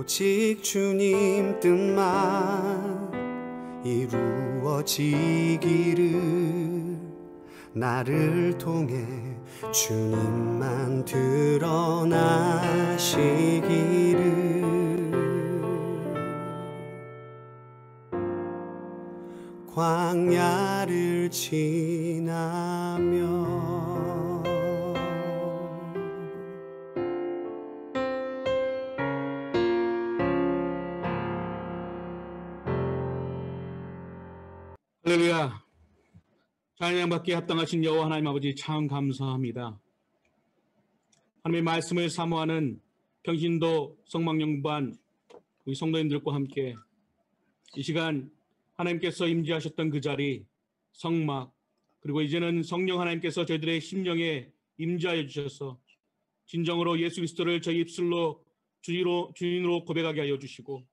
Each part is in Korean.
오직 주님 뜻만 이루어지기를, 나를 통해 주님만 드러나시기를. 광야를 지나며 할렐루야. 찬양받기에 합당하신 여호와 하나님 아버지 참 감사합니다. 하나님의 말씀을 사모하는 평신도 성막연구반 우리 성도님들과 함께 이 시간 하나님께서 임재하셨던 그 자리 성막, 그리고 이제는 성령 하나님께서 저희들의 심령에 임재하여 주셔서 진정으로 예수 그리스도를 저희 입술로 주인으로 고백하게 하여 주시고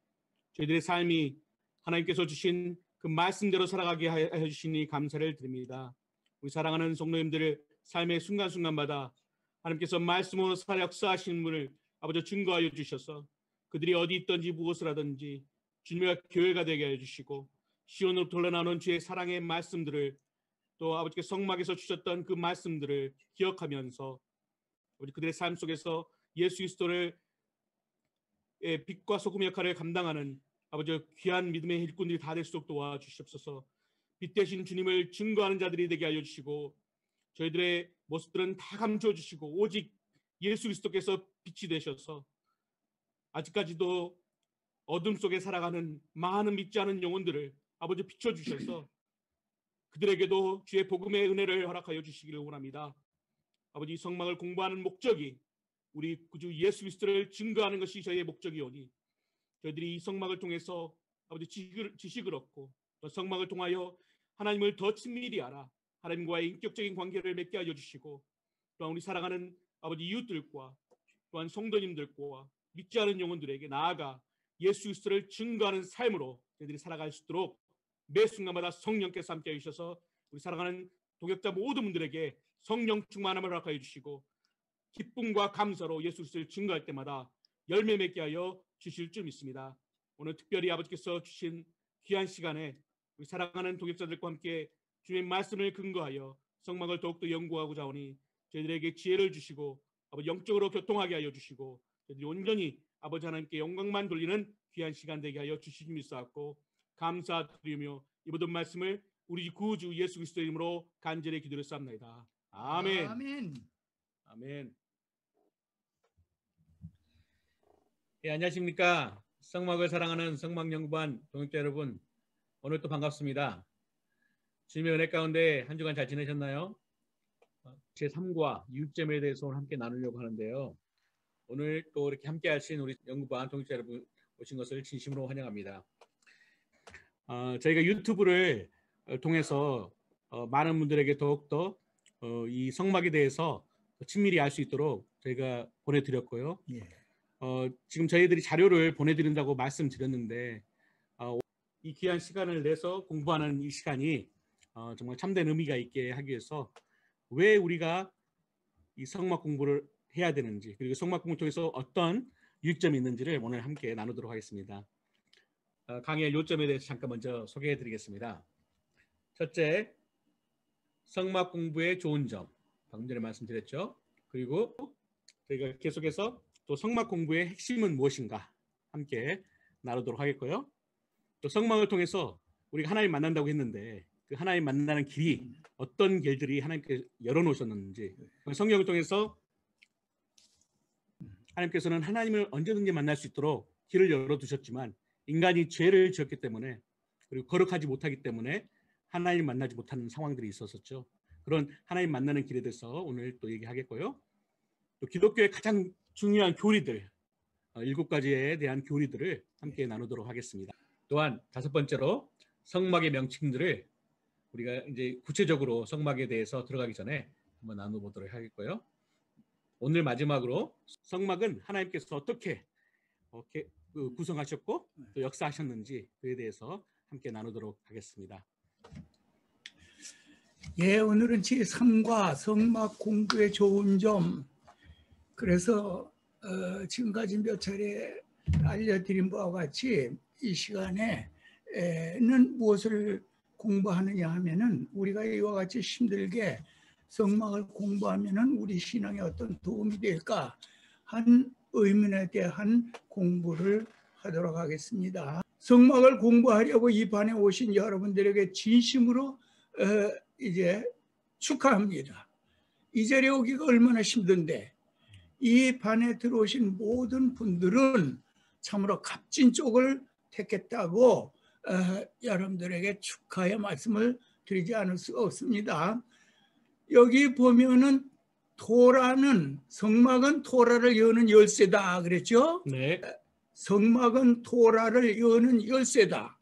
저희들의 삶이 하나님께서 주신 그 말씀대로 살아가게 하여 주시니 감사를 드립니다. 우리 사랑하는 성도님들 삶의 순간순간마다 하나님께서 말씀으로 살아 역사하시는 분을 아버지 증거하여 주셔서 그들이 어디 있든지 무엇을 하든지 주님의 교회가 되게 하여 주시고 시온으로부터 흘러나오는 주의 사랑의 말씀들을 또 아버지께 성막에서 주셨던 그 말씀들을 기억하면서 아버지 그들의 삶 속에서 예수 그리스도를 빛과 소금 역할을 감당하는 아버지 귀한 믿음의 일꾼들이 다 될 수 있도록 도와주시옵소서. 빛 대신 주님을 증거하는 자들이 되게 하여 주시고 저희들의 모습들은 다 감춰 주시고 오직 예수 그리스도께서 빛이 되셔서 아직까지도 어둠 속에 살아가는 많은 믿지 않은 영혼들을 아버지 비춰주셔서 그들에게도 주의 복음의 은혜를 허락하여 주시기를 원합니다. 아버지 성막을 공부하는 목적이 우리 구주 예수 그리스도를 증거하는 것이 저희의 목적이오니 저희들이 이 성막을 통해서 아버지 지식을 얻고 또 성막을 통하여 하나님을 더 친밀히 알아 하나님과의 인격적인 관계를 맺게 하여 주시고 또한 우리 사랑하는 아버지 이웃들과 또한 성도님들과 믿지 않은 영혼들에게 나아가 예수 그리스도를 증거하는 삶으로 저희들이 살아갈 수 있도록 매 순간마다 성령께서 함께해 주셔서 우리 사랑하는 동역자 모든 분들에게 성령 충만함을 허락하여 주시고 기쁨과 감사로 예수 그리스도를 증거할 때마다 열매 맺게 하여 주실 줄 믿습니다. 오늘 특별히 아버지께서 주신 귀한 시간에 우리 사랑하는 동역자들과 함께 주의 말씀을 근거하여 성막을 더욱더 연구하고자 하오니 저희들에게 지혜를 주시고 아버지 영적으로 교통하게 하여 주시고 저희들이 온전히 아버지 하나님께 영광만 돌리는 귀한 시간 되게 하여 주시기 믿사옵고 감사드리며 이 모든 말씀을 우리 구주 예수 그리스도의 이름으로 간절히 기도했사옵나이다. 아멘. 아멘. 아멘. 예, 안녕하십니까. 성막을 사랑하는 성막연구반 동역자 여러분, 오늘 또 반갑습니다. 주님의 은혜 가운데 한 주간 잘 지내셨나요? 제3과 이웃점에 대해서 오늘 함께 나누려고 하는데요. 오늘 또 이렇게 함께 하신 우리 연구반 동역자 여러분 오신 것을 진심으로 환영합니다. 저희가 유튜브를 통해서 많은 분들에게 더욱더 이 성막에 대해서 친밀히 알 수 있도록 저희가 보내드렸고요. 예. 지금 저희들이 자료를 보내드린다고 말씀드렸는데 이 귀한 시간을 내서 공부하는 이 시간이 정말 참된 의미가 있게 하기 위해서 왜 우리가 이 성막 공부를 해야 되는지 그리고 성막 공부를 통해서 어떤 유익점이 있는지를 오늘 함께 나누도록 하겠습니다. 강의의 요점에 대해서 잠깐 먼저 소개해 드리겠습니다. 첫째, 성막 공부의 좋은 점, 방금 전에 말씀드렸죠. 그리고 저희가 계속해서 또 성막 공부의 핵심은 무엇인가 함께 나누도록 하겠고요. 또 성막을 통해서 우리가 하나님 만난다고 했는데 그 하나님 만나는 길이 어떤 길들이 하나님께 열어놓으셨는지, 성경을 통해서 하나님께서는 하나님을 언제든지 만날 수 있도록 길을 열어두셨지만 인간이 죄를 지었기 때문에 그리고 거룩하지 못하기 때문에 하나님을 만나지 못하는 상황들이 있었었죠. 그런 하나님 만나는 길에 대해서 오늘 또 얘기하겠고요. 또 기독교의 가장 중요한 교리들 7가지에 대한 교리들을 함께 나누도록 하겠습니다. 또한 5번째로 성막의 명칭들을 우리가 이제 구체적으로 성막에 대해서 들어가기 전에 한번 나눠보도록 하겠고요. 오늘 마지막으로 성막은 하나님께서 어떻게 구성하셨고 또 역사하셨는지 그에 대해서 함께 나누도록 하겠습니다. 예, 오늘은 제3과 성막 공부의 좋은 점, 그래서 지금까지 몇 차례 알려드린 바와 같이 이 시간에는 무엇을 공부하느냐 하면은 우리가 이와 같이 힘들게 성막을 공부하면은 우리 신앙에 어떤 도움이 될까 한 의문에 대한 공부를 하도록 하겠습니다. 성막을 공부하려고 이 반에 오신 여러분들에게 진심으로 이제 축하합니다. 이 자리에 오기가 얼마나 힘든데 이 반에 들어오신 모든 분들은 참으로 값진 쪽을 택했다고 여러분들에게 축하의 말씀을 드리지 않을 수가 없습니다. 여기 보면은 토라는 성막은 토라를 여는 열쇠다 그랬죠? 네. 성막은 토라를 여는 열쇠다.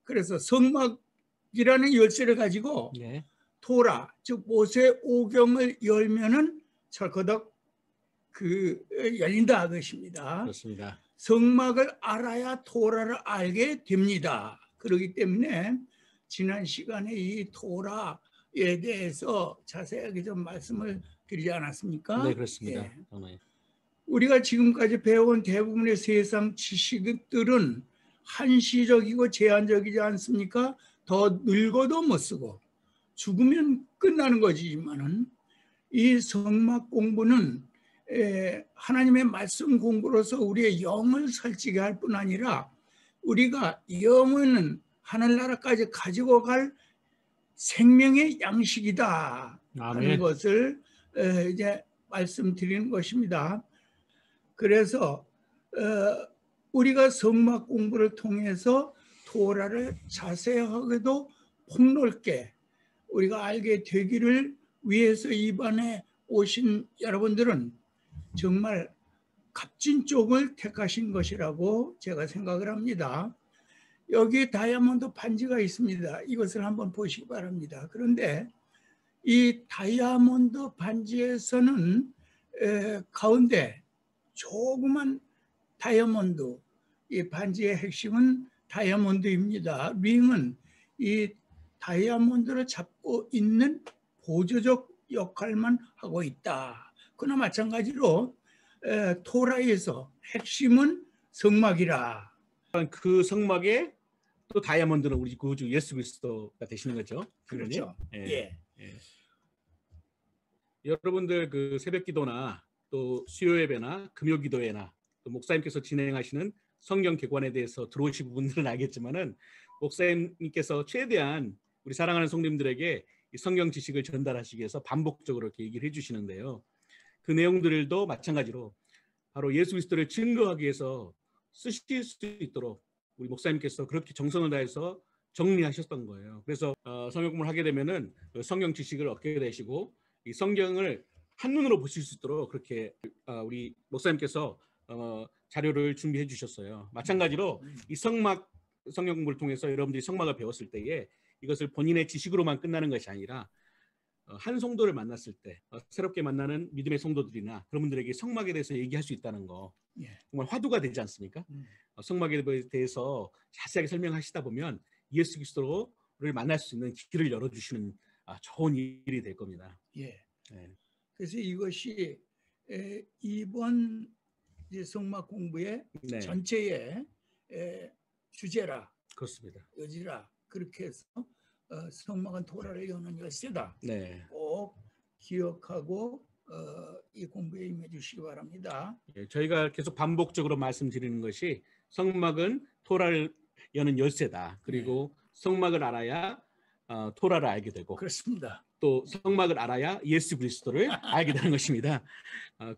그래서 성막이라는 열쇠를 가지고 네. 토라, 즉 모세 오경을 열면은 철커덕 열린다 그것입니다. 그렇습니다. 성막을 알아야 토라를 알게 됩니다. 그렇기 때문에 지난 시간에 이 토라에 대해서 자세하게 좀 말씀을 드리지 않았습니까? 네, 그렇습니다. 예. 네. 우리가 지금까지 배워온 대부분의 세상 지식들은 한시적이고 제한적이지 않습니까? 더 늙어도 못 쓰고 죽으면 끝나는 거지만은 이 성막 공부는 하나님의 말씀 공부로서 우리의 영을 살찌게 할 뿐 아니라 우리가 영은 하늘나라까지 가지고 갈 생명의 양식이다 하는 아멘. 것을 이제 말씀드리는 것입니다. 그래서 우리가 성막 공부를 통해서 토라를 자세하게도 폭넓게 우리가 알게 되기를 위해서 이번에 오신 여러분들은 정말 값진 쪽을 택하신 것이라고 제가 생각을 합니다. 여기 다이아몬드 반지가 있습니다. 이것을 한번 보시기 바랍니다. 그런데 이 다이아몬드 반지에서는 가운데 조그만 다이아몬드, 이 반지의 핵심은 다이아몬드입니다. 링은 이 다이아몬드를 잡고 있는 보조적 역할만 하고 있다. 그나 마찬가지로 토라에서 핵심은 성막이라. 그 성막에 또 다이아몬드는 우리 구주 예수 그리스도가 되시는 거죠. 그렇죠. 예. 예. 여러분들 그 새벽기도나 또 수요예배나 금요기도회나 또 목사님께서 진행하시는 성경 개관에 대해서 들어오신 분들은 알겠지만은 목사님께서 최대한 우리 사랑하는 성도님들에게 이 성경 지식을 전달하시기 위해서 반복적으로 이렇게 얘기를 해주시는데요. 그 내용들도 마찬가지로 바로 예수 그리스도를 증거하기 위해서 쓰실 수 있도록 우리 목사님께서 그렇게 정성을 다해서 정리하셨던 거예요. 그래서 성경 공부를 하게 되면은 성경 지식을 얻게 되시고 이 성경을 한눈으로 보실 수 있도록 그렇게 우리 목사님께서 자료를 준비해 주셨어요. 마찬가지로 이 성경 공부를 통해서 여러분들이 성막을 배웠을 때에 이것을 본인의 지식으로만 끝나는 것이 아니라 한 성도를 만났을 때 새롭게 만나는 믿음의 성도들이나 그런 분들에게 성막에 대해서 얘기할 수 있다는 거 정말 화두가 되지 않습니까? 성막에 대해서 자세하게 설명하시다 보면 예수 그리스도를 만날 수 있는 길을 열어주시는 좋은 일이 될 겁니다. 예. 네. 그래서 이것이 이번 성막 공부의 네. 전체의 주제라. 그렇습니다. 여지라. 그렇게 해서 성막은 토라를 여는 열쇠다. 네. 꼭 기억하고 이 공부에 임해 주시기 바랍니다. 예, 저희가 계속 반복적으로 말씀드리는 것이 성막은 토라를 여는 열쇠다. 그리고 성막을 알아야 토라를 알게 되고 그렇습니다. 또 성막을 알아야 예수 그리스도를 알게 되는 것입니다.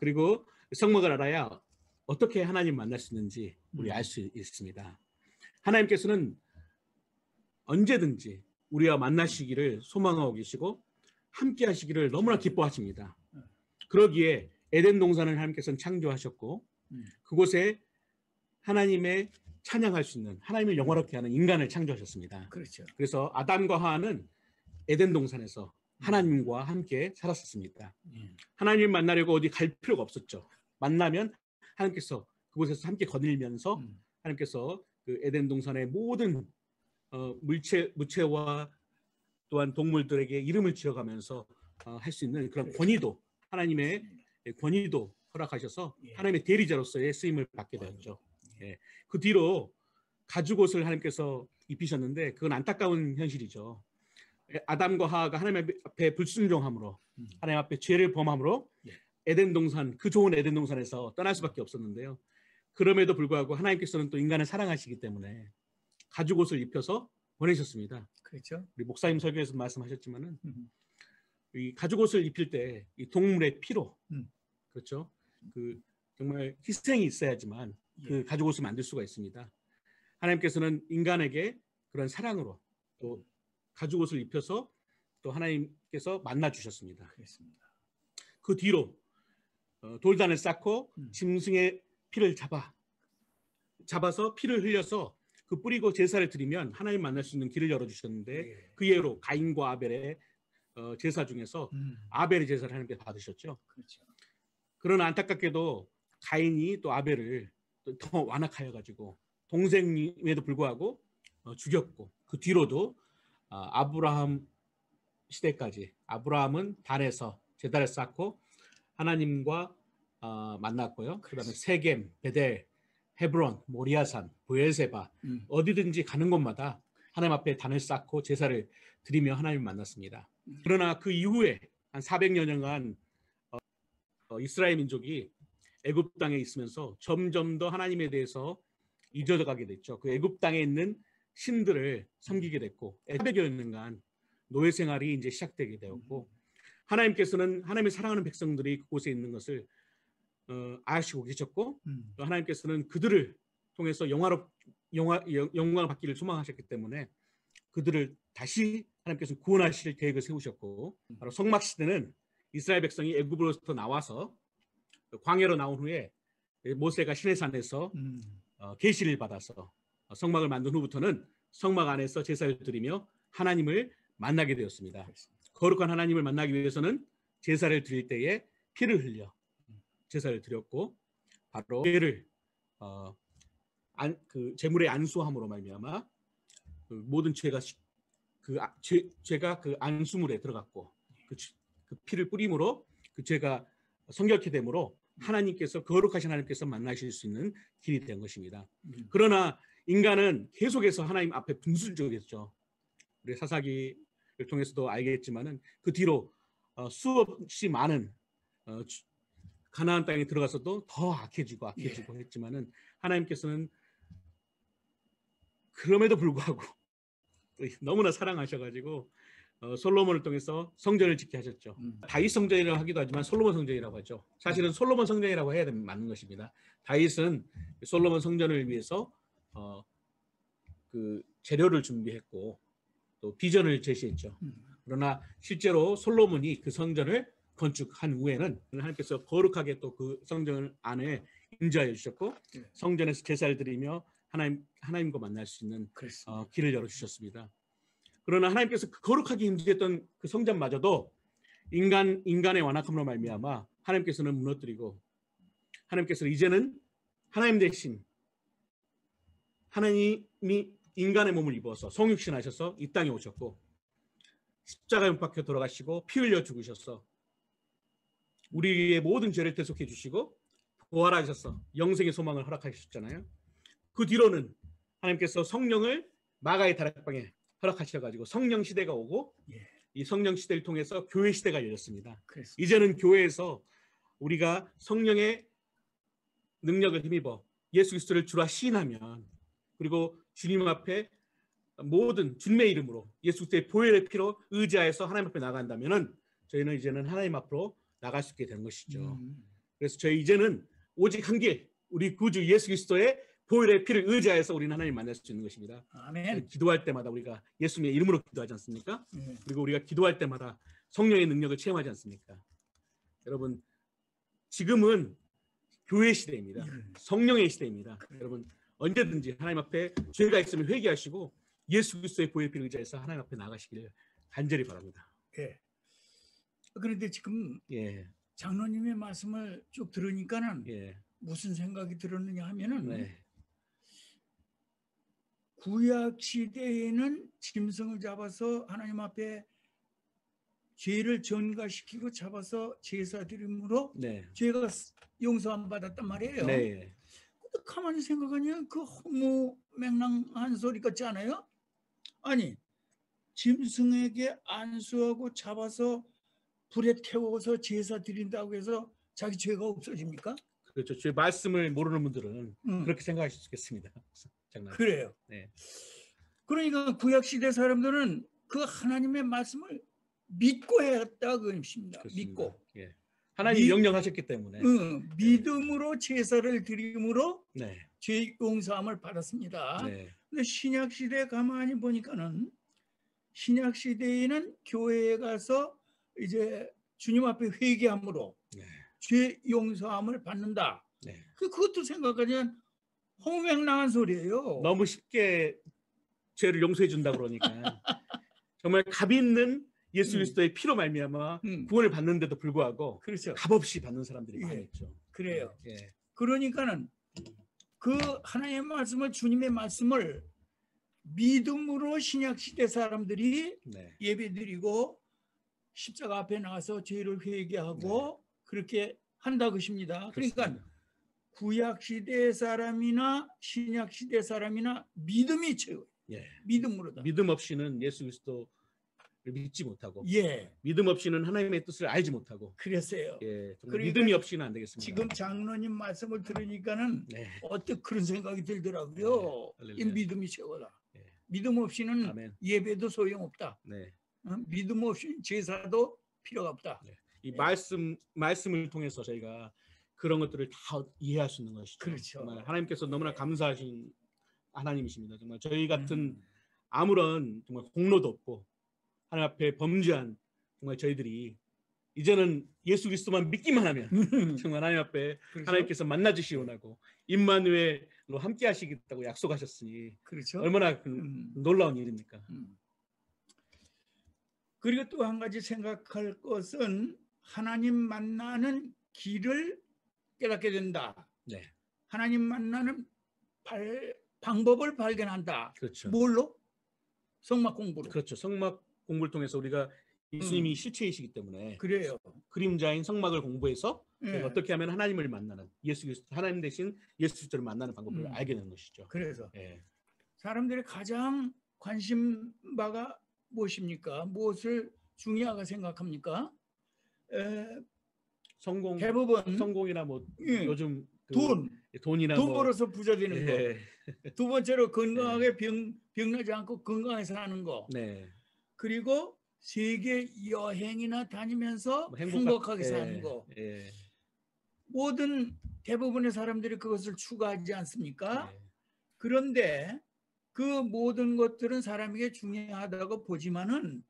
그리고 성막을 알아야 어떻게 하나님 만날 수 있는지 우리 알 수 있습니다. 하나님께서는 언제든지 우리와 만나시기를 소망하고 계시고 함께 하시기를 너무나 기뻐하십니다. 그러기에 에덴 동산을 하나님께서는 창조하셨고 그곳에 하나님의 찬양할 수 있는 하나님을 영화롭게 하는 인간을 창조하셨습니다. 그렇죠. 그래서 아담과 하와는 에덴 동산에서 하나님과 함께 살았었습니다. 하나님을 만나려고 어디 갈 필요가 없었죠. 만나면 하나님께서 그곳에서 함께 거닐면서 하나님께서 그 에덴 동산의 모든 무체와 또한 동물들에게 이름을 지어가면서 할 수 있는 그런 권위도 하나님의 권위도 허락하셔서 예. 하나님의 대리자로서의 쓰임을 받게 되었죠. 예. 그 뒤로 가죽 옷을 하나님께서 입히셨는데 그건 안타까운 현실이죠. 아담과 하와가 하나님 앞에 불순종함으로 하나님 앞에 죄를 범함으로 예. 에덴 동산, 그 좋은 에덴 동산에서 떠날 수밖에 없었는데요. 그럼에도 불구하고 하나님께서는 또 인간을 사랑하시기 때문에 가죽 옷을 입혀서 보내셨습니다. 그렇죠. 우리 목사님 설교에서 말씀하셨지만은 이 가죽 옷을 입힐 때 이 동물의 피로 그렇죠. 그 정말 희생이 있어야지만 그 예. 가죽 옷을 만들 수가 있습니다. 하나님께서는 인간에게 그런 사랑으로 또 가죽 옷을 입혀서 또 하나님께서 만나 주셨습니다. 그렇습니다. 그 뒤로 돌단을 쌓고 짐승의 피를 잡아서 피를 흘려서 그 뿌리고 제사를 드리면 하나님 만날 수 있는 길을 열어주셨는데 예. 그 예로 가인과 아벨의 제사 중에서 아벨의 제사를 하나님께 받으셨죠. 그렇죠. 그러나 안타깝게도 가인이 또 아벨을 더 완악하여 가지고 동생임에도 불구하고 죽였고 그 뒤로도 아브라함 시대까지 아브라함은 단에서 제단을 쌓고 하나님과 만났고요. 그다음에 세겜, 베델, 헤브론, 모리아산, 브엘세바 어디든지 가는 곳마다 하나님 앞에 단을 쌓고 제사를 드리며 하나님을 만났습니다. 그러나 그 이후에 한 400여 년간 이스라엘 민족이 애굽 땅에 있으면서 점점 더 하나님에 대해서 잊어가게 됐죠. 그 애굽 땅에 있는 신들을 섬기게 됐고 400여 년간 노예 생활이 이제 시작되게 되었고 하나님께서는 하나님의 사랑하는 백성들이 그곳에 있는 것을 아시고 계셨고 또 하나님께서는 그들을 통해서 영광을 받기를 소망하셨기 때문에 그들을 다시 하나님께서는 구원하실 계획을 세우셨고 바로 성막 시대는 이스라엘 백성이 애굽으로부터 나와서 광야로 나온 후에 모세가 시내산에서 계시를 받아서 성막을 만든 후부터는 성막 안에서 제사를 드리며 하나님을 만나게 되었습니다. 거룩한 하나님을 만나기 위해서는 제사를 드릴 때에 피를 흘려 제사를 드렸고 바로 죄를 그 제물의 안수함으로 말미암아 그 모든 죄가 죄가 그 안수물에 들어갔고 그 피를 뿌림으로 그 죄가 성결케 되므로 하나님께서 거룩하신 하나님께서 만나실 수 있는 길이 된 것입니다. 그러나 인간은 계속해서 하나님 앞에 분순적이었죠. 우리 사사기를 통해서도 알겠지만은 그 뒤로 수없이 많은 가나안 땅에 들어가서도 더 악해지고 했지만은 하나님께서는 그럼에도 불구하고 너무나 사랑하셔가지고 솔로몬을 통해서 성전을 짓게 하셨죠. 다윗 성전이라고 하기도 하지만 솔로몬 성전이라고 하죠. 사실은 솔로몬 성전이라고 해야 맞는 것입니다. 다윗은 솔로몬 성전을 위해서 그 재료를 준비했고 또 비전을 제시했죠. 그러나 실제로 솔로몬이 그 성전을 건축한 후에는 하나님께서 거룩하게 또 그 성전 안에 임재하여 주셨고 성전에서 제사를 드리며 하나님과 만날 수 있는 길을 열어주셨습니다. 그러나 하나님께서 그 거룩하게 임재했던 그 성전마저도 인간의 완악함으로 말미암아 하나님께서는 무너뜨리고 하나님께서는 이제는 하나님 대신 하나님이 인간의 몸을 입어서 성육신 하셔서 이 땅에 오셨고 십자가에 못 박혀 돌아가시고 피 흘려 죽으셔서 우리의 모든 죄를 대속해 주시고 부활하셔서 영생의 소망을 허락하셨잖아요. 그 뒤로는 하나님께서 성령을 마가의 다락방에 허락하셔가지고 성령 시대가 오고 이 성령 시대를 통해서 교회 시대가 열렸습니다. 그렇습니다. 이제는 교회에서 우리가 성령의 능력을 힘입어 예수 그리스도를 주라 시인하면 그리고 주님 앞에 모든 주님의 이름으로 예수 그리스도의 보혈의 피로 의지하여서 하나님 앞에 나간다면은 저희는 이제는 하나님 앞으로 나갈 수 있게 되는 것이죠. 그래서 저희 이제는 오직 한 길, 우리 구주 예수 그리스도의 보혈의 피를 의지하여서 우리는 하나님 만날 수 있는 것입니다. 아멘. 기도할 때마다 우리가 예수님의 이름으로 기도하지 않습니까? 그리고 우리가 기도할 때마다 성령의 능력을 체험하지 않습니까? 여러분 지금은 교회 시대입니다. 성령의 시대입니다. 여러분 언제든지 하나님 앞에 죄가 있으면 회개하시고 예수 그리스도의 보혈의 피를 의지해서 하나님 앞에 나가시기를 간절히 바랍니다. 예. 그런데 지금 장로님의 말씀을 쭉 들으니까는 무슨 생각이 들었느냐 하면은 구약 시대에는 짐승을 잡아서 하나님 앞에 죄를 전가시키고 잡아서 제사 드림으로 네. 죄가 용서함 받았단 말이에요. 네. 근데 가만히 생각하면 그 허무맹랑한 소리 같지 않아요? 아니, 짐승에게 안수하고 잡아서 불에 태워서 제사 드린다고 해서 자기 죄가 없어집니까? 그렇죠. 제 말씀을 모르는 분들은 그렇게 생각하실 수 있겠습니다. 장난. 그래요. 네. 그러니까 구약 시대 사람들은 그 하나님의 말씀을 믿고 했다 그 것입니다. 그렇습니다. 믿고. 예. 하나님이 믿- 명령하셨기 때문에. 믿음으로 제사를 드림으로 네. 죄 용서함을 받았습니다. 네. 근데 신약 시대 가만히 보니까는 신약 시대에는 교회에 가서 이제 주님 앞에 회개함으로 네. 죄 용서함을 받는다. 네. 그것도 생각하면 허무맹랑한 소리예요. 너무 쉽게 죄를 용서해 준다 그러니까 정말 값 있는 예수 그리스도의 피로 말미암아 구원을 받는데도 불구하고 그렇죠. 값 없이 받는 사람들이 예. 많이 있죠. 그래요. 예. 그러니까는 그 하나님의 말씀을 주님의 말씀을 믿음으로 신약 시대 사람들이 네. 예배드리고 십자가 앞에 나와서 죄를 회개하고 그렇게 한다 것입니다. 그러니까 그렇습니다. 구약 시대 사람이나 신약 시대 사람이나 믿음이 최고. 예. 믿음으로다. 믿음 없이는 예수 그리스도를 믿지 못하고 예. 믿음 없이는 하나님의 뜻을 알지 못하고 그랬어요. 예. 정말 그러니까 믿음이 없이는 안 되겠습니다. 지금 장로님 말씀을 들으니까는 네. 어떻게 그런 생각이 들더라고요. 네. 이 믿음이 최고다. 예. 믿음 없이는 아멘. 예배도 소용없다. 네. 믿음 없이 제사도 필요가 없다. 네. 이 말씀을 통해서 저희가 그런 것들을 다 이해할 수 있는 것이죠. 그렇죠. 정말 하나님께서 너무나 감사하신 하나님이십니다. 정말 저희 같은 아무런 정말 공로도 없고 하나님 앞에 범죄한 정말 저희들이 이제는 예수 그리스도만 믿기만 하면 정말 하나님 앞에 그렇죠? 하나님께서 만나주시기 원하고 임마누엘로 함께 하시겠다고 약속하셨으니 그렇죠. 얼마나 놀라운 일입니까? 그리고 또 한 가지 생각할 것은 하나님 만나는 길을 깨닫게 된다. 네. 하나님 만나는 방법을 발견한다. 그렇죠. 뭘로? 성막 공부로. 그렇죠. 성막 공부를 통해서 우리가 예수님이 실체이시기 때문에 그래요. 그림자인 성막을 공부해서 예. 어떻게 하면 하나님을 만나는 예수 그리스도 하나님 대신 예수 그리스도를 만나는 방법을 알게 되는 것이죠. 그래서 예. 사람들이 가장 관심 바가 무엇입니까? 무엇을 중요하게 생각합니까? 대부분 성공이나 뭐 예. 요즘 돈이나 돈 벌어서 부자 되는 예. 거. 두 번째로 건강하게 병나지 않고 건강하게 사는 거. 네. 그리고 세계 여행이나 다니면서 뭐 행복하게 사는 거. 예. 모든 대부분의 사람들이 그것을 추구하지 않습니까? 예. 그런데 그 모든 것들은 사람에게 중요하다고 보지만은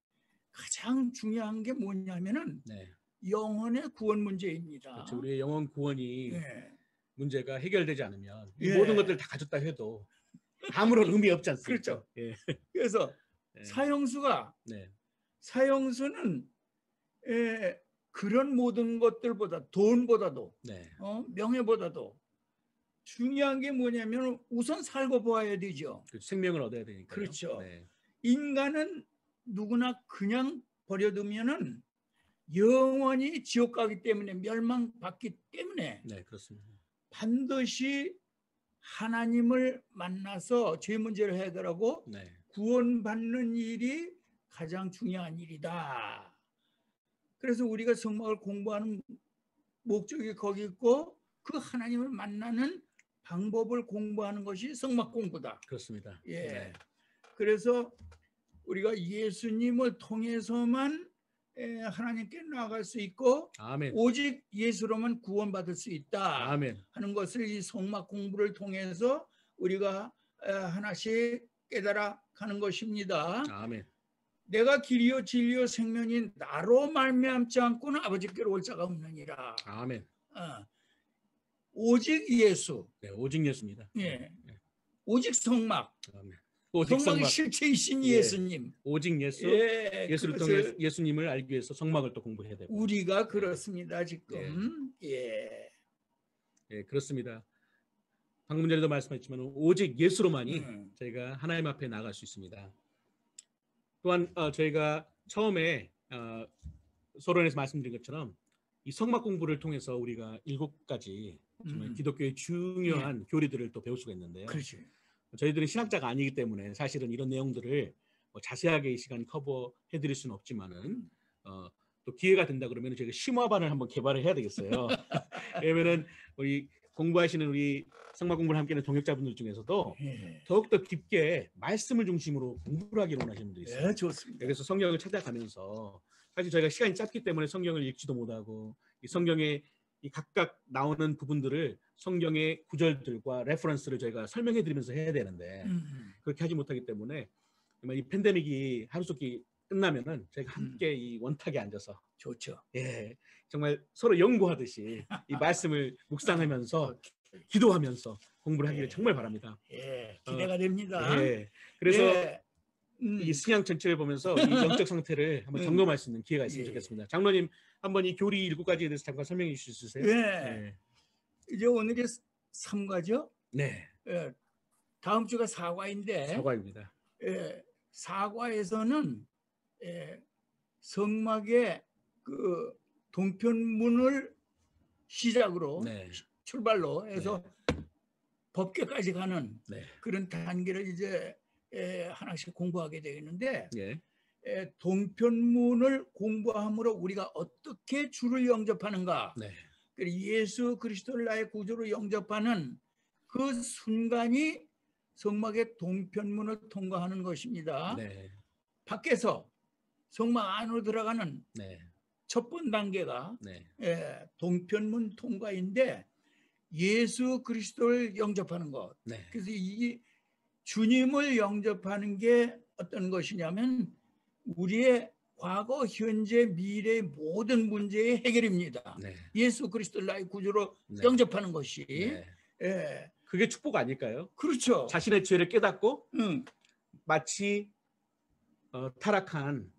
가장 중요한 게 뭐냐면은 네. 영혼의 구원 문제입니다. 그렇죠. 우리의 영혼 구원이 예. 문제가 해결되지 않으면 이 예. 모든 것들을 다 가졌다 해도 아무런 의미 없지 않습니까? 그렇죠. 예. 그래서 예. 사형수는 그런 모든 것들보다 돈보다도 네. 명예보다도 중요한 게 뭐냐면 우선 살고 보아야 되죠. 그렇죠. 생명을 얻어야 되니까. 그렇죠. 네. 인간은 누구나 그냥 버려두면은 영원히 지옥 가기 때문에 멸망받기 때문에 네, 그렇습니다. 반드시 하나님을 만나서 죄 문제를 해결하고 네. 구원받는 일이 가장 중요한 일이다. 그래서 우리가 성막을 공부하는 목적이 거기 있고 그 하나님을 만나는 방법을 공부하는 것이 성막 공부다. 그렇습니다. 예. 네. 그래서 우리가 예수님을 통해서만 하나님께 나아갈 수 있고 아멘. 오직 예수로만 구원받을 수 있다 아멘. 하는 것을 이 성막 공부를 통해서 우리가 하나씩 깨달아 가는 것입니다. 아멘. 내가 길이요 진리요 생명인 나로 말미암지 않고는 아버지께로 올 자가 없느니라. 아멘. 오직 예수. 네, 오직 예수입니다. 예. 오직 성막. 아멘. 오직 성막의 성막. 실체이신 예. 예수님. 오직 예수. 예, 예수를 통해 예수님을 알기 위해서 성막을 또 공부해야 되고. 우리가 그렇습니다 지금. 예. 예, 그렇습니다. 방금 전에도 말씀했지만 오직 예수로만이 저희가 하나님 앞에 나아갈 수 있습니다. 또한 저희가 처음에 서론에서 말씀드린 것처럼 이 성막 공부를 통해서 우리가 7가지 정말 기독교의 중요한 교리들을 또 배울 수가 있는데요. 그렇지. 저희들은 신학자가 아니기 때문에 사실은 이런 내용들을 자세하게 이 시간 커버해드릴 수는 없지만은 또 기회가 된다 그러면 저희가 심화반을 한번 개발을 해야 되겠어요. 왜냐면은 우리 공부하시는 우리 성막 공부를 함께하는 동역자분들 중에서도 더욱더 깊게 말씀을 중심으로 공부를 하기를 원하시는 분들이 있어요. 네, 좋습니다. 그래서 성경을 찾아가면서 사실 저희가 시간이 짧기 때문에 성경을 읽지도 못하고 이 성경에 이 각각 나오는 부분들을 성경의 구절들과 레퍼런스를 저희가 설명해 드리면서 해야 되는데 그렇게 하지 못하기 때문에 이 팬데믹이 하루속히 끝나면은 저희가 함께 이 원탁에 앉아서 좋죠. 예, 정말 서로 연구하듯이 이 말씀을 묵상하면서 기도하면서 공부를 하기를 정말 바랍니다. 예, 기대가 됩니다. 예, 그래서 예, 이 신앙 전체를 보면서 이 영적 상태를 한번 점검할 수 있는 기회가 있으면 좋겠습니다. 장로님 한번 이 교리 7가지에 대해서 잠깐 설명해 주실 수 있으세요? 예. 이제 오늘이 3과죠? 네. 예, 다음 주가 4과인데 사과입니다. 예, 4과에서는 성막의 그 동편문을 시작으로 네. 출발로 해서 법궤까지 가는 네. 그런 단계를 이제 하나씩 공부하게 되겠는데 예. 동편문을 공부함으로 우리가 어떻게 주를 영접하는가, 네. 그리고 예수 그리스도를 나의 구주로 영접하는 그 순간이 성막의 동편문을 통과하는 것입니다. 네. 밖에서 성막 안으로 들어가는 네. 첫 번 단계가 네. 동편문 통과인데 예수 그리스도를 영접하는 것. 네. 그래서 이 주님을 영접하는 게 어떤 것이냐면 우리의 과거, 현재, 미래의 모든 문제의 해결입니다. 네. 예수 그리스도를 나의 구주로 네. 영접하는 것이. 네. 예. 그게 축복 아닐까요? 그렇죠. 자신의 죄를 깨닫고 응. 마치 타락한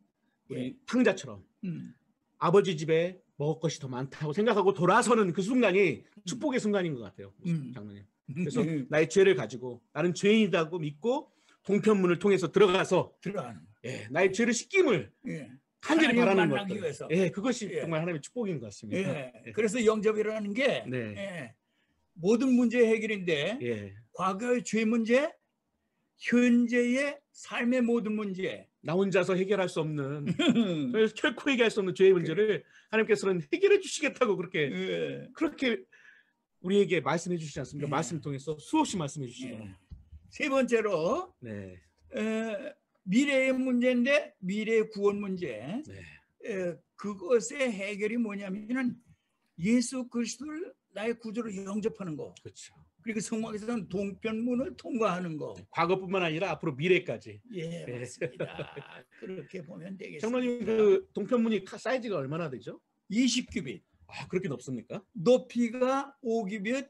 우리 예. 탕자처럼 응. 아버지 집에 먹을 것이 더 많다고 생각하고 돌아서는 그 순간이 축복의 순간인 것 같아요. 장로님. 그래서 나의 죄를 가지고 나는 죄인이라고 믿고 동편문을 통해서 들어가서 들어가는 나의 죄를 씻김을 간절히 바라는 것들. 위해서. 그것이 정말 하나님의 축복인 것 같습니다. 그래서 영접이라는 게 네. 모든 문제의 해결인데 과거의 죄 문제, 현재의 삶의 모든 문제, 나 혼자서 해결할 수 없는 결코 해결할 수 없는 죄의 문제를 하나님께서는 해결해 주시겠다고 그렇게 우리에게 말씀해 주시지 않습니까? 말씀을 통해서 수없이 말씀해 주시고. 세 번째로 미래의 문제인데 미래의 구원 문제. 그것의 해결이 뭐냐면은 예수 그리스도를 나의 구주로 영접하는 거. 그렇죠. 그리고 성막에서는 동편문을 통과하는 거. 과거뿐만 아니라 앞으로 미래까지. 맞습니다. 그렇게 보면 되겠습니다. 장로님, 그 동편문이 사이즈가 얼마나 되죠? 20규빗. 그렇게 높습니까? 높이가 5규빗,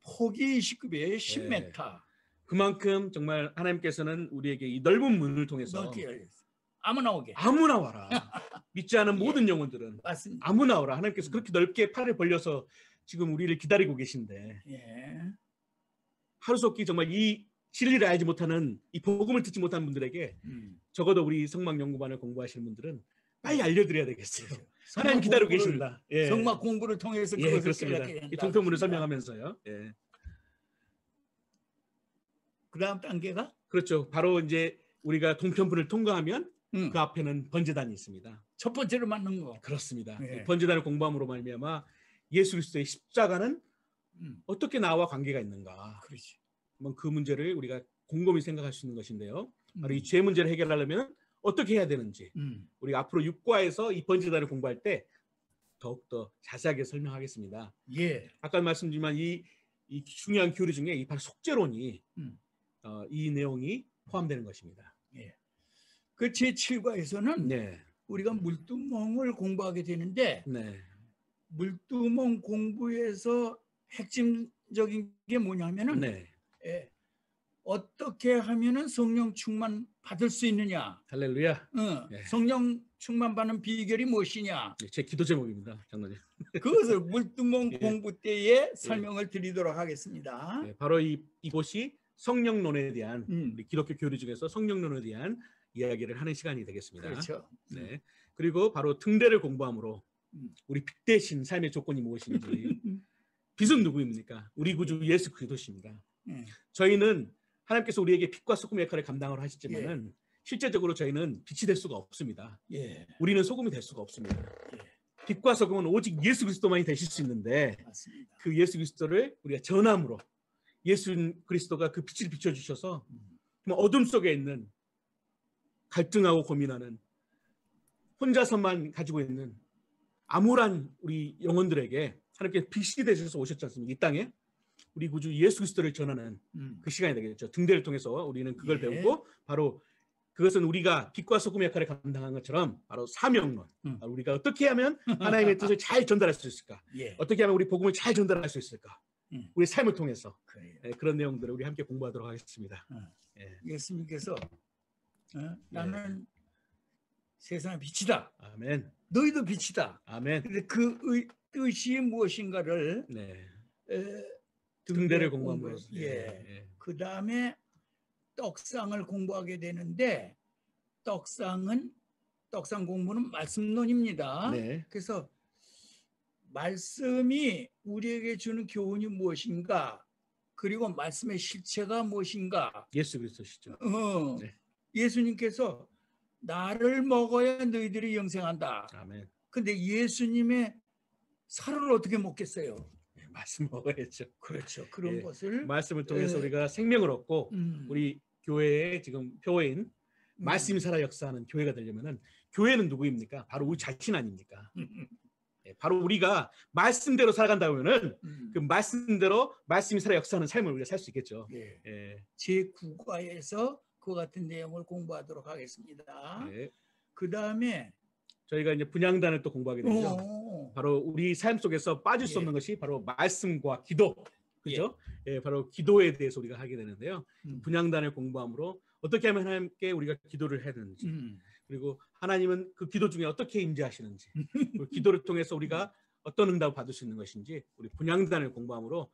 폭이 20규빗, 10m. 그만큼 정말 하나님께서는 우리에게 이 넓은 문을 통해서 아무나 오게. 아무나 와라. 믿지 않은 모든 영혼들은 맞습니다. 아무나 오라. 하나님께서 그렇게 넓게 팔을 벌려서 지금 우리를 기다리고 계신데 하루속히 정말 이 진리를 알지 못하는 이 복음을 듣지 못하는 분들에게 적어도 우리 성막 연구반을 공부하시는 분들은 빨리 알려드려야 되겠어요. 그렇죠. 하나님 기다리고 계신다. 성막 공부를 통해서 그것을 깨닫게 된다. 이 동편문을 설명하면서요. 그 다음 단계가? 그렇죠. 바로 이제 우리가 동편문을 통과하면 그 앞에는 번제단이 있습니다. 첫 번째로 맞는 거. 그렇습니다. 번제단을 공부함으로 말미암아 예수 그리스도의 십자가는 어떻게 나와 관계가 있는가? 그렇지. 한번 그 문제를 우리가 곰곰이 생각할 수 있는 것인데요. 바로 이 죄 문제를 해결하려면 어떻게 해야 되는지 우리가 앞으로 6과에서 이 번제단을 공부할 때 더욱더 자세하게 설명하겠습니다. 아까 말씀드렸지만 이 중요한 교리 중에 이 바로 속죄론이 이 내용이 포함되는 것입니다. 그 제7과에서는 우리가 물두멍을 공부하게 되는데 물두멍 공부에서 핵심적인 게 뭐냐면은 어떻게 하면은 성령 충만 받을 수 있느냐. 할렐루야. 성령 충만 받는 비결이 무엇이냐. 제 기도 제목입니다, 장로님. 그것을 물두멍 공부 때에 설명을 드리도록 하겠습니다. 바로 이곳이 성령론에 대한 우리 기독교 교리 중에서 성령론에 대한 이야기를 하는 시간이 되겠습니다. 그렇죠. 그리고 바로 등대를 공부함으로 우리 빛 대신 삶의 조건이 무엇인지. 빛은 누구입니까? 우리 구주 예수 그리스도십니다. 저희는 하나님께서 우리에게 빛과 소금의 역할을 감당을 하시지만은 실제적으로 저희는 빛이 될 수가 없습니다. 우리는 소금이 될 수가 없습니다. 빛과 소금은 오직 예수 그리스도만이 되실 수 있는데 맞습니다. 그 예수 그리스도를 우리가 전함으로 예수 그리스도가 그 빛을 비춰주셔서 어둠 속에 있는 갈등하고 고민하는 혼자서만 가지고 있는 암울한 우리 영혼들에게 하나님께 빛이 되셔서 오셨지 않습니까? 이 땅에 우리 구주 예수 그리스도를 전하는 그 시간이 되겠죠. 등대를 통해서 우리는 그걸 배우고 바로 그것은 우리가 빛과 소금의 역할을 감당한 것처럼 바로 사명론. 우리가 어떻게 하면 하나님의 뜻을 잘 전달할 수 있을까? 어떻게 하면 우리 복음을 잘 전달할 수 있을까? 우리 삶을 통해서 그런 내용들을 우리 함께 공부하도록 하겠습니다. 예수님께서 나는 세상의 빛이다. 아멘. 너희도 빛이다. 아멘. 근데 그 뜻이 무엇인가를 등대를 공부하면 그 다음에 떡상을 공부하게 되는데 떡상 공부는 말씀론입니다. 그래서 말씀이 우리에게 주는 교훈이 무엇인가, 그리고 말씀의 실체가 무엇인가. 예수 그리스도시죠. 예수님께서 나를 먹어야 너희들이 영생한다. 아멘. 근데 예수님의 살을 어떻게 먹겠어요? 말씀 먹어야죠. 그렇죠. 그런 것을 말씀을 통해서 우리가 생명을 얻고 우리 교회의 지금 표어인 말씀이 살아 역사하는 교회가 되려면은 교회는 누구입니까? 바로 우리 자신 아닙니까? 바로 우리가 말씀대로 살아간다면은 그 말씀대로 말씀이 살아 역사하는 삶을 우리가 살 수 있겠죠. 제9과에서 그 같은 내용을 공부하도록 하겠습니다. 그 다음에 저희가 이제 분향단을 또 공부하게 되죠. 바로 우리 삶 속에서 빠질 수 없는 것이 바로 말씀과 기도, 그죠? 바로 기도에 대해서 우리가 하게 되는데요. 분향단을 공부함으로 어떻게 하면 하나님께 우리가 기도를 해야 되는지, 그리고 하나님은 그 기도 중에 어떻게 임재하시는지, 기도를 통해서 우리가 어떤 응답을 받을 수 있는 것인지 우리 분향단을 공부함으로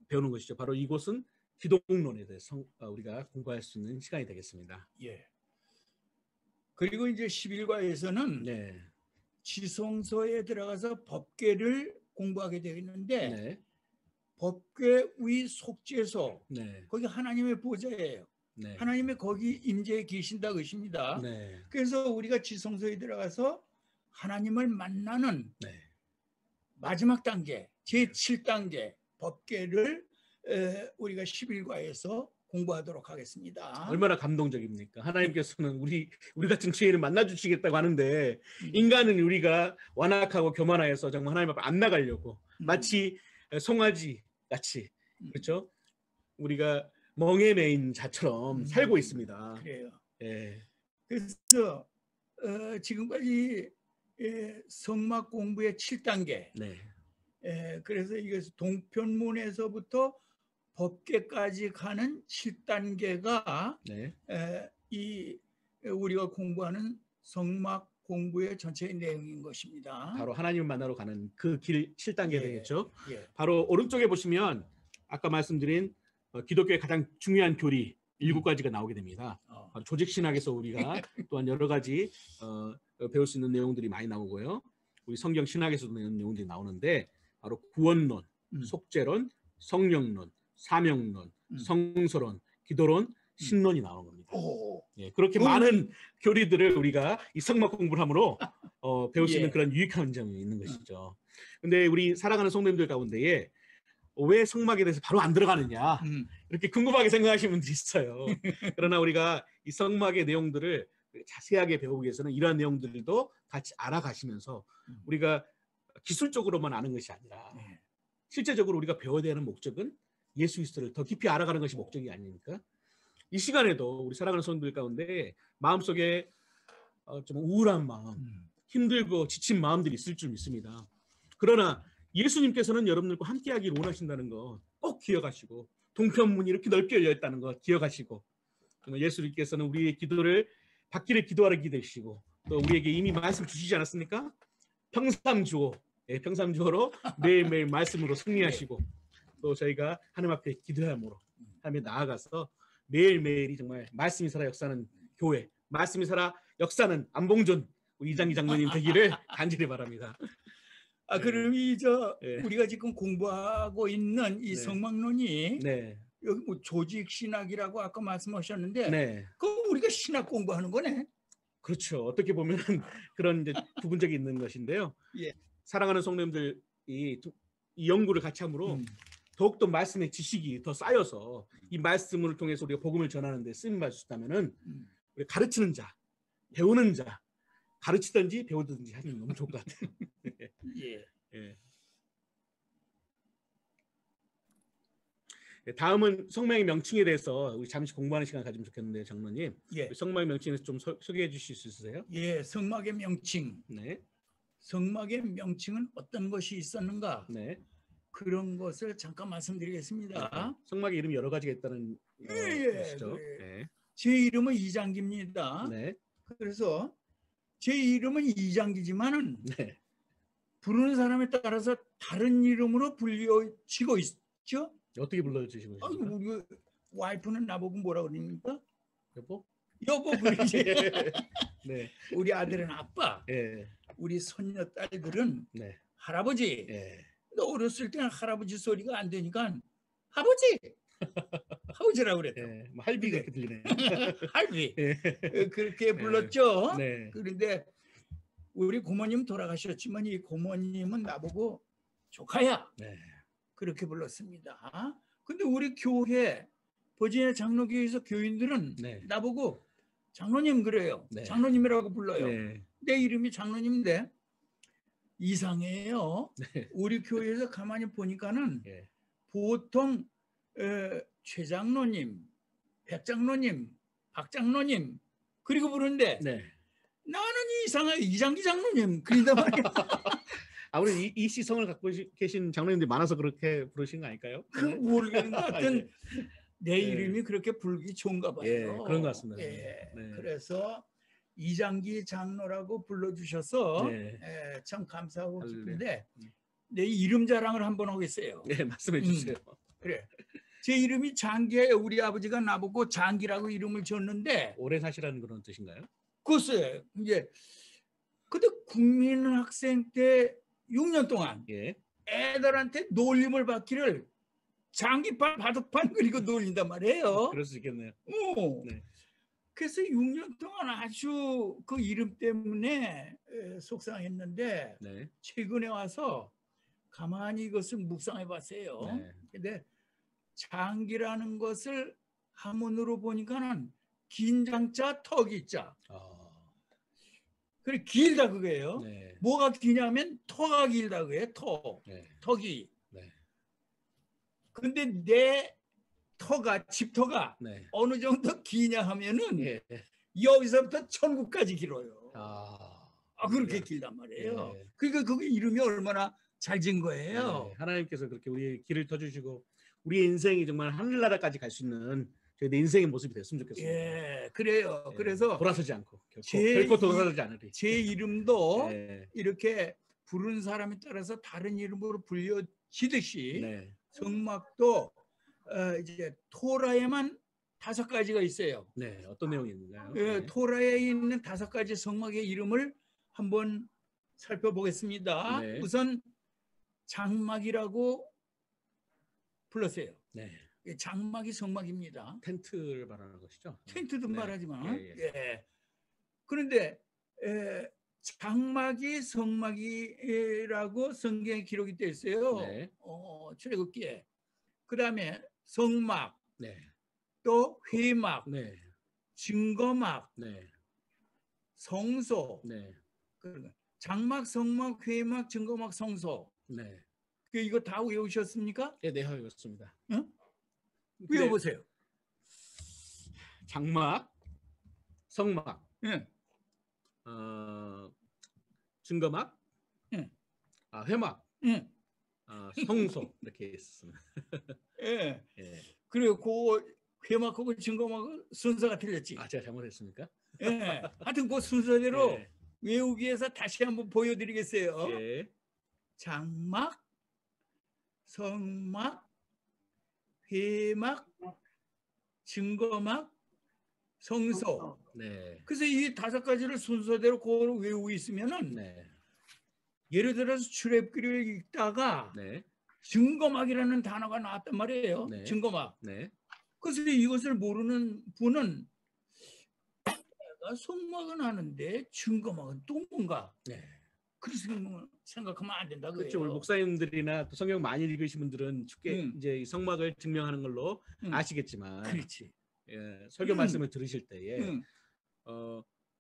배우는 것이죠. 바로 이곳은 기독론에 대해서 우리가 공부할 수 있는 시간이 되겠습니다. 그리고 이제 11과에서는 지성소에 들어가서 법궤를 공부하게 되겠는데 법궤 위 속죄소, 거기 하나님의 보좌예요. 하나님의 거기 임재해 계신다 것입니다. 그래서 우리가 지성소에 들어가서 하나님을 만나는 마지막 단계, 제7단계 법궤를 우리가 11과에서 공부하도록 하겠습니다. 얼마나 감동적입니까? 하나님께서는 우리 같은 죄인을 만나주시겠다고 하는데 인간은 우리가 완악하고 교만하여서 정말 하나님 앞에 안 나가려고 마치 송아지 같이, 그렇죠? 우리가 멍에 매인 자처럼 살고 있습니다. 그래요. 그래서 지금까지 성막 공부의 7단계. 그래서 이것은 동편문에서부터 법궤까지 가는 7단계가 우리가 공부하는 성막 공부의 전체의 내용인 것입니다. 바로 하나님을 만나러 가는 그 길 7단계 되겠죠. 바로 오른쪽에 보시면 아까 말씀드린 기독교의 가장 중요한 교리 7가지가 나오게 됩니다. 조직신학에서 우리가 또한 여러 가지 배울 수 있는 내용들이 많이 나오고요. 우리 성경 신학에서도 내용들이 나오는데 바로 구원론, 속죄론, 성령론, 사명론, 성서론, 기도론, 신론이 나오는 겁니다. 그렇게 많은 교리들을 우리가 이 성막 공부를 함으로 배울 수 있는 그런 유익한 점이 있는 것이죠. 근데 우리 살아가는 성도님들 가운데에 왜 성막에 대해서 바로 안 들어가느냐 이렇게 궁금하게 생각하시는 분들이 있어요. 그러나 우리가 이 성막의 내용들을 자세하게 배우기 위해서는 이러한 내용들도 같이 알아가시면서 우리가 기술적으로만 아는 것이 아니라 실제적으로 우리가 배워야 되는 목적은 예수 그리스도를 더 깊이 알아가는 것이 목적이 아닙니까? 이 시간에도 우리 사랑하는 성도들 가운데 마음속에 좀 우울한 마음, 힘들고 지친 마음들이 있을 줄 믿습니다. 그러나 예수님께서는 여러분들과 함께하기를 원하신다는 거 꼭 기억하시고, 동편문이 이렇게 넓게 열려있다는 거 기억하시고, 예수님께서는 우리의 기도를 받기를 기도하라 기대시고 또 우리에게 이미 말씀 주시지 않았습니까? 평삼주오, 평삼주오로 매일매일 말씀으로 승리하시고 또 저희가 하나님 앞에 기도함으로 하나님에 나아가서 매일매일이 정말 말씀이 살아 역사하는 교회, 말씀이 살아 역사는 안봉준 우리 이장기 장로님 되기를 간절히 바랍니다. 그럼 네. 우리가 지금 공부하고 있는 이 네. 성막론이 네. 여기 뭐 조직 신학이라고 아까 말씀하셨는데 네. 그럼 우리가 신학 공부하는 거네. 그렇죠. 어떻게 보면은 그런 이제 부분적이 있는 것인데요. 예. 사랑하는 성도님들이 이 연구를 같이 함으로 더욱더 말씀의 지식이 더 쌓여서 이 말씀을 통해서 우리가 복음을 전하는 데 쓰임 받을 수 있다면은 우리 가르치는 자, 배우는 자, 가르치든지 배우든지 하면 너무 좋을 것 같아요. 예. 예. 다음은 성막의 명칭에 대해서 우리 잠시 공부하는 시간 가지면 좋겠는데 장로님, 예. 성막의 명칭에 대해서 좀 소개해 주실 수 있으세요? 예, 성막의 명칭. 네. 성막의 명칭은 어떤 것이 있었는가? 네. 그런 것을 잠깐 말씀드리겠습니다. 성막의 이름이 여러 가지가 있다는 것이죠. 네. 제 이름은 이장기입니다. 네. 그래서 제 이름은 이장기지만은 네. 부르는 사람에 따라서 다른 이름으로 불려지고 있죠. 어떻게 불러주시고 있습니까? 우리 와이프는 나보고 뭐라 그럽니까? 여보? 여보 그러지. 네. 우리 아들은 아빠. 예. 우리 손녀 딸들은 네. 할아버지. 예. 근데 어렸을 때는 할아버지 소리가 안 되니까 아버지. 아버지라고 그랬다. 예. 뭐 할비 그렇게 들리네요. 할비. 예. 그렇게 불렀죠. 네. 그런데 우리 고모님 돌아가셨지만 이 고모님은 나보고 조카야. 네. 그렇게 불렀습니다. 근데 우리 교회 버지니아 장로교회에서 교인들은 네. 나보고 장로님 그래요. 네. 장로님이라고 불러요. 네. 내 이름이 장로님인데 이상해요. 네. 우리 교회에서 가만히 보니까는 예. 보통 최장로님, 백장로님, 박장로님 그리고 부르는데 네. 나는 이상하게 이장기 장로님 그런단 말이야. 아무래도 이 시성을 갖고 계신 장로님들이 많아서 그렇게 부르신 거 아닐까요? 그 모르겠는데 하여튼 내 예. 이름이 그렇게 부르기 좋은가 봐요. 예, 그런 것 같습니다. 예. 네. 그래서 이장기 장로라고 불러주셔서 네. 참 감사하고 할렐루야. 기쁜데 내 이름 자랑을 한번 하겠어요. 네, 말씀해 주세요. 그래. 제 이름이 장기예요. 우리 아버지가 나보고 장기라고 이름을 줬는데 오래 사시라는 그런 뜻인가요? 글쎄 이제 그때 국민학생 때 6년 동안 예. 애들한테 놀림을 받기를 장기판 바둑판 그리고 놀린단 말이에요. 그럴 수 있겠네요. 네. 그래서 6년 동안 아주 그 이름 때문에 속상했는데 네. 최근에 와서 가만히 이것을 묵상해 봤어요. 네. 근데 장기라는 것을 한문으로 보니까는 긴 장자 턱이자. 그래 길다 그거예요. 네. 뭐가 기냐면 터가 길다 그거예요. 터. 네. 턱이. 네. 근데 내 터가 집터가 네. 어느 정도 기냐 하면은 예. 여기서부터 천국까지 길어요. 그렇게 네. 길단 말이에요. 네. 그러니까 그 이름이 얼마나 잘 진 거예요. 네. 하나님께서 그렇게 우리의 길을 터주시고 우리의 인생이 정말 하늘나라까지 갈 수 있는 저희 인생의 모습이 됐으면 좋겠습니다. 예, 그래요. 예. 그래서 돌아서지 않고 결코 돌아서지 않으리. 제 이름도 네. 이렇게 부르는 사람에 따라서 다른 이름으로 불려지듯이 네. 성막도 이제 토라에만 5가지가 있어요. 네. 어떤 내용이 있는가요? 예, 네. 토라에 있는 5가지 성막의 이름을 한번 살펴보겠습니다. 네. 우선 장막이라고 불렀어요. 네. 장막이 성막입니다. 텐트를 말하는 것이죠. 텐트도 네. 말하지만 예. 예. 그런데 장막이 성막이라고 성경에 기록이 되어 있어요. 네. 출애굽기에. 그다음에 성막, 네. 또 회막, 네. 증거막, 네. 성소. 네. 장막, 성막, 회막, 증거막, 성소. 네. 이거 다 외우셨습니까? 네, 네, 외웠습니다. 응? 외워보세요. 장막, 성막, 응. 증거막, 응. 회막, 응. 성소 이렇게 있습니다. 예. 예. 그리고 그 회막하고 증거막은 순서가 틀렸지. 제가 잘못했습니까? 예. 하여튼 그 순서대로 예. 외우기 위해서 다시 한번 보여드리겠어요. 예. 장막, 성막, 회막, 증거막, 성서. 네. 그래서 이 5가지를 순서대로 그걸 외우고 있으면은 네. 예를 들어서 출애굽기를 읽다가 네. 증거막이라는 단어가 나왔단 말이에요. 네. 증거막. 네. 그래서 이것을 모르는 분은 내가 성막은 하는데 증거막은 또 뭔가? 네. 그렇게 생각하면 안 된다 그렇죠. 우리 그래요. 목사님들이나 또 성경 많이 읽으신 분들은 쉽게 응. 이제 이 성막을 증명하는 걸로 응. 아시겠지만, 그렇지. 예, 설교 응. 말씀을 들으실 때에 응.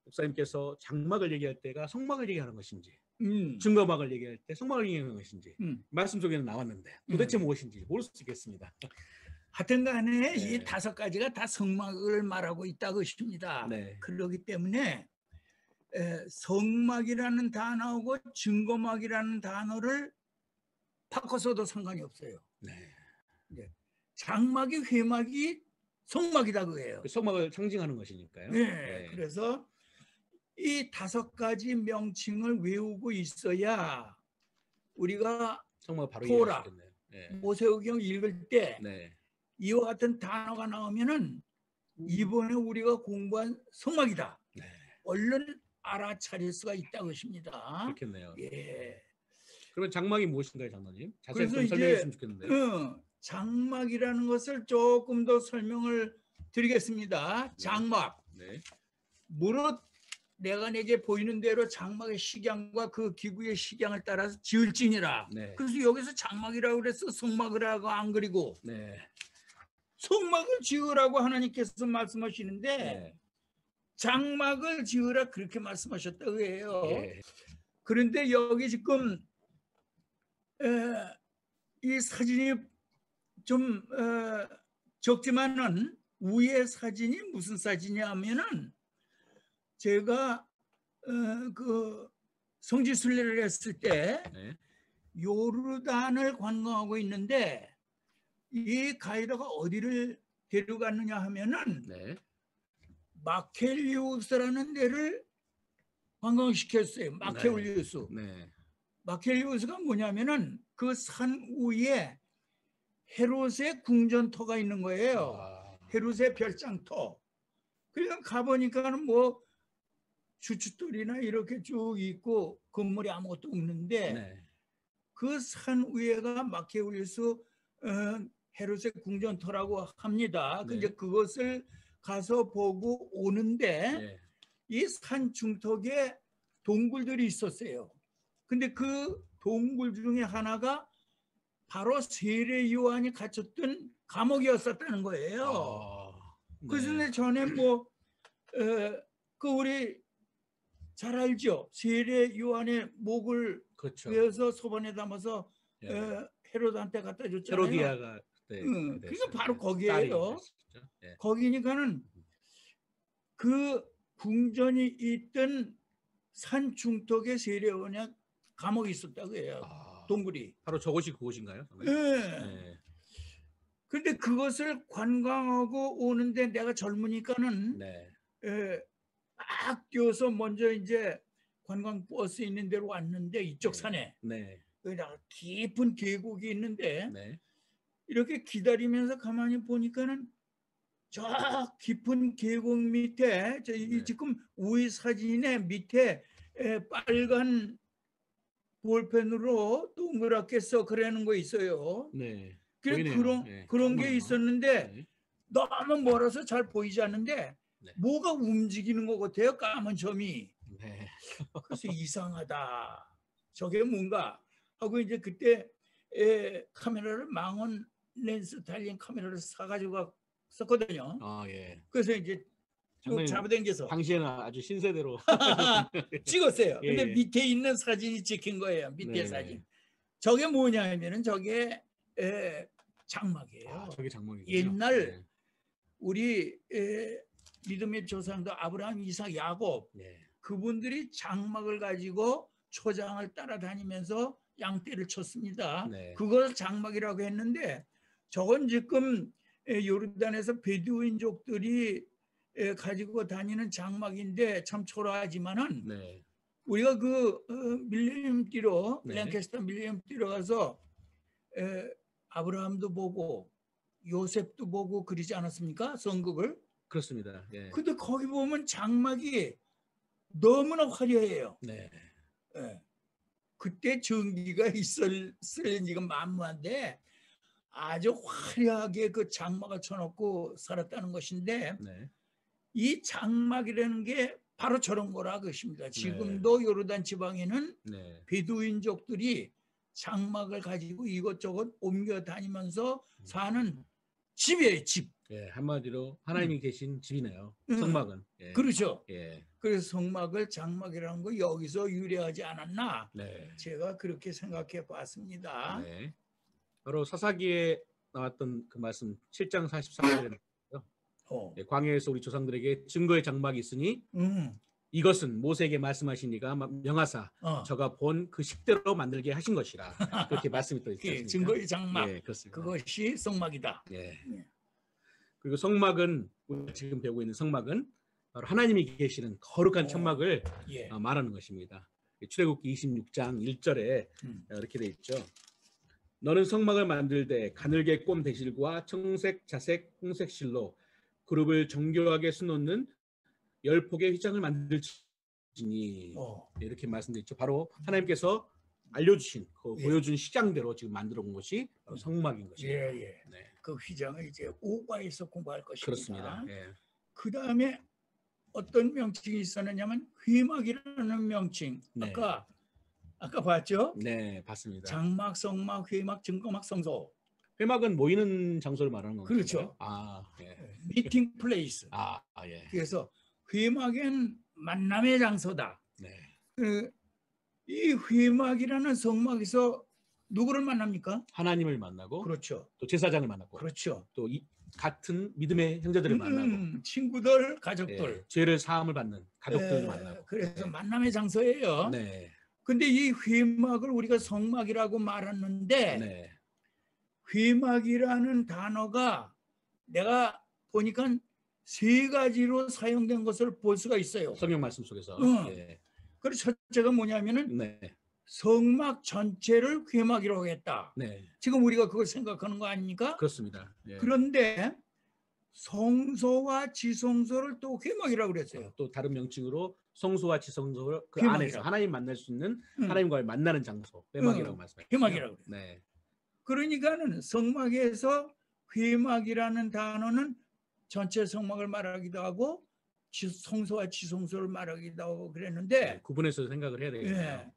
목사님께서 장막을 얘기할 때가 성막을 얘기하는 것인지, 응. 증거막을 얘기할 때 성막을 얘기하는 것인지 응. 말씀 속에는 나왔는데 도대체 무엇인지 모를 수 있겠습니다. 하여튼 간에 네. 이 5가지가 다 성막을 말하고 있다 것입니다. 네. 그렇기 때문에 성막이라는 단어하고 증거막이라는 단어를 바꿔서도 상관이 없어요. 네. 장막이 회막이 성막이다 그거예요. 그 성막을 상징하는 것이니까요. 네. 네. 그래서 이 5가지 명칭을 외우고 있어야 우리가 성막을 바로 토라, 이해할 수 있겠네요. 네. 모세오경 읽을 때 네. 이와 같은 단어가 나오면은 이번에 우리가 공부한 성막이다. 네. 얼른 알아차릴 수가 있다 것입니다. 그렇겠네요. 예. 그러면 장막이 무엇인가요, 장로님? 자세히 그래서 좀 설명해 주시면 좋겠는데요. 장막이라는 것을 조금 더 설명을 드리겠습니다. 장막. 네. 무릇 내가 내게 보이는 대로 장막의 식양과 그 기구의 식양을 따라서 지을지니라. 네. 그래서 여기서 장막이라고 그래서 성막을 하고 안 그리고 네. 성막을 지으라고 하나님께서 말씀하시는데 네. 장막을 지으라 그렇게 말씀하셨다고 해요. 예. 그런데 여기 지금 이 사진이 좀 적지만은 위에 사진이 무슨 사진이냐면은 제가 그 성지순례를 했을 때 네. 요르단을 관광하고 있는데 이 가이드가 어디를 데려갔느냐 하면은 네. 마켈리우스라는 데를 관광시켰어요. 마켈리우스. 네. 마켈리우스가 뭐냐면은 그 산 위에 헤롯의 궁전터가 있는 거예요. 헤롯의 별장터. 그러니까 가보니까는 뭐 주춧돌이나 이렇게 쭉 있고 건물이 아무것도 없는데 네. 그 산 위에가 마케울리우스 헤롯의 궁전터라고 합니다. 네. 근데 그것을 가서 보고 오는데 네. 이 산 중턱에 동굴들이 있었어요. 근데 그 동굴 중에 하나가 바로 세례 요한이 갇혔던 감옥이었었다는 거예요. 네. 그래서 전에 뭐 그 우리 잘 알죠. 세례 요한의 목을 그렇죠. 베어서 소반에 담아서 예. 헤롯한테 갖다 줬잖아요. 헤로디아가 그때 그러니까 바로 네. 거기에요. 예. 거기니까는 그 궁전이 있던 산 중턱에 세례 요한의 감옥이 있었다고 해요. 동굴이. 바로 저것이 그곳인가요? 예. 네. 근데 그것을 관광하고 오는데 내가 젊으니까는 네. 막 뛰어서 먼저 이제 관광 버스 있는 데로 왔는데 이쪽 네. 산에 네. 여기다가 깊은 계곡이 있는데 네. 이렇게 기다리면서 가만히 보니까는 저 깊은 계곡 밑에 네. 지금 우이 사진의 밑에 빨간 볼펜으로 동그랗게 써그라는 거 있어요. 네. 그래 보이네요. 그런 게 있었는데 네. 너무 멀어서 잘 보이지 않는데 네. 뭐가 움직이는 것 같아요. 까만 점이. 네. 그래서 이상하다. 저게 뭔가 하고 이제 그때 카메라를 망원 렌스 달린 카메라를 사가지고 갔었거든요. 예. 그래서 이제 쭉 잡아당겨서 당시에는 아주 신세대로 찍었어요. 근데 예. 밑에 있는 사진이 찍힌 거예요. 밑에 네. 사진. 저게 뭐냐면은 저게 장막이에요. 저게 장막이군요. 옛날 우리 믿음의 조상도 아브라함, 이삭, 야곱 그분들이 장막을 가지고 초장을 따라다니면서 양떼를 쳤습니다. 네. 그걸 장막이라고 했는데 저건 지금 요르단에서 베두인족들이 가지고 다니는 장막인데 참 초라하지만은 네. 우리가 그 밀레니엄 띠로 네. 랭캐스터 밀레니엄 띠로 가서 아브라함도 보고 요셉도 보고 그러지 않았습니까? 성극을. 그렇습니다. 예. 근데 거기 보면 장막이 너무나 화려해요. 네. 예. 그때 전기가 있을지가 만무한데 아주 화려하게 그 장막을 쳐놓고 살았다는 것인데 네. 이 장막이라는 게 바로 저런 거라 그것입니다. 지금도 요르단 지방에는 네. 베두인족들이 장막을 가지고 이것저것 옮겨 다니면서 사는 집이에요, 집. 예, 한마디로 하나님이 계신 집이네요. 응. 성막은. 예. 그렇죠. 예. 그래서 성막을 장막이라는 거 여기서 유래하지 않았나? 네. 제가 그렇게 생각해 봤습니다. 네. 바로 사사기에 나왔던 그 말씀 7장 44절에 예, 광야에서 우리 조상들에게 증거의 장막이 있으니 이것은 모세에게 말씀하시니가 명하사 저가 본 그 식대로 만들게 하신 것이라. 그렇게 말씀이 또 있습니다. 증거의 장막. 예, 그렇습니다. 그것이 성막이다. 예. 그리고 성막은 우리가 지금 배우고 있는 성막은 바로 하나님이 계시는 거룩한 천막을 말하는 것입니다. 출애굽기 26장 1절에 이렇게 돼 있죠. 너는 성막을 만들되 가늘게 꼰 대실과 청색, 자색, 홍색 실로 그룹을 정교하게 수놓는 10폭의 휘장을 만들지니 이렇게 말씀되어 있죠. 바로 하나님께서 알려주신 보여준 시장대로 지금 만들어 온 것이 바로 성막인 것입니다. 네. 그 휘장을 이제 오과에서 공부할 것입니다. 그렇습니다. 예. 그 다음에 어떤 명칭이 있었느냐면 회막이라는 명칭. 네. 아까 봤죠? 네, 봤습니다. 장막, 성막, 회막, 증거막, 성소. 회막은 모이는 장소를 말하는 건가요? 그렇죠. 예. 미팅 플레이스. 예. 그래서 회막은 만남의 장소다. 네. 이 회막이라는 성막에서 누구를 만납니까? 하나님을 만나고, 그렇죠. 또 제사장을 만나고, 그렇죠. 또 같은 믿음의 형제들을 만나고, 친구들, 가족들, 죄를 사함을 받는 가족들을 만나고. 그래서 만남의 장소예요. 네. 근데 이 회막을 우리가 성막이라고 말하는데 회막이라는 단어가 내가 보니까 3가지로 사용된 것을 볼 수가 있어요. 성경 말씀 속에서. 그래서 첫째가 뭐냐면은 성막 전체를 회막이라고 했다. 지금 우리가 그걸 생각하는 거 아닙니까? 그렇습니다. 그런데 성소와 지성소를 또 회막이라고 그랬어요. 또 다른 명칭으로 성소와 지성소를 그 안에서 하나님 만날 수 있는 하나님과의 만나는 장소, 회막이라고 말씀하셨죠. 회막이라고 그래요. 그러니까는 성막에서 회막이라는 단어는 전체 성막을 말하기도 하고 성소와 지성소를 말하기도 하고 그랬는데 구분해서 생각을 해야 되겠네요.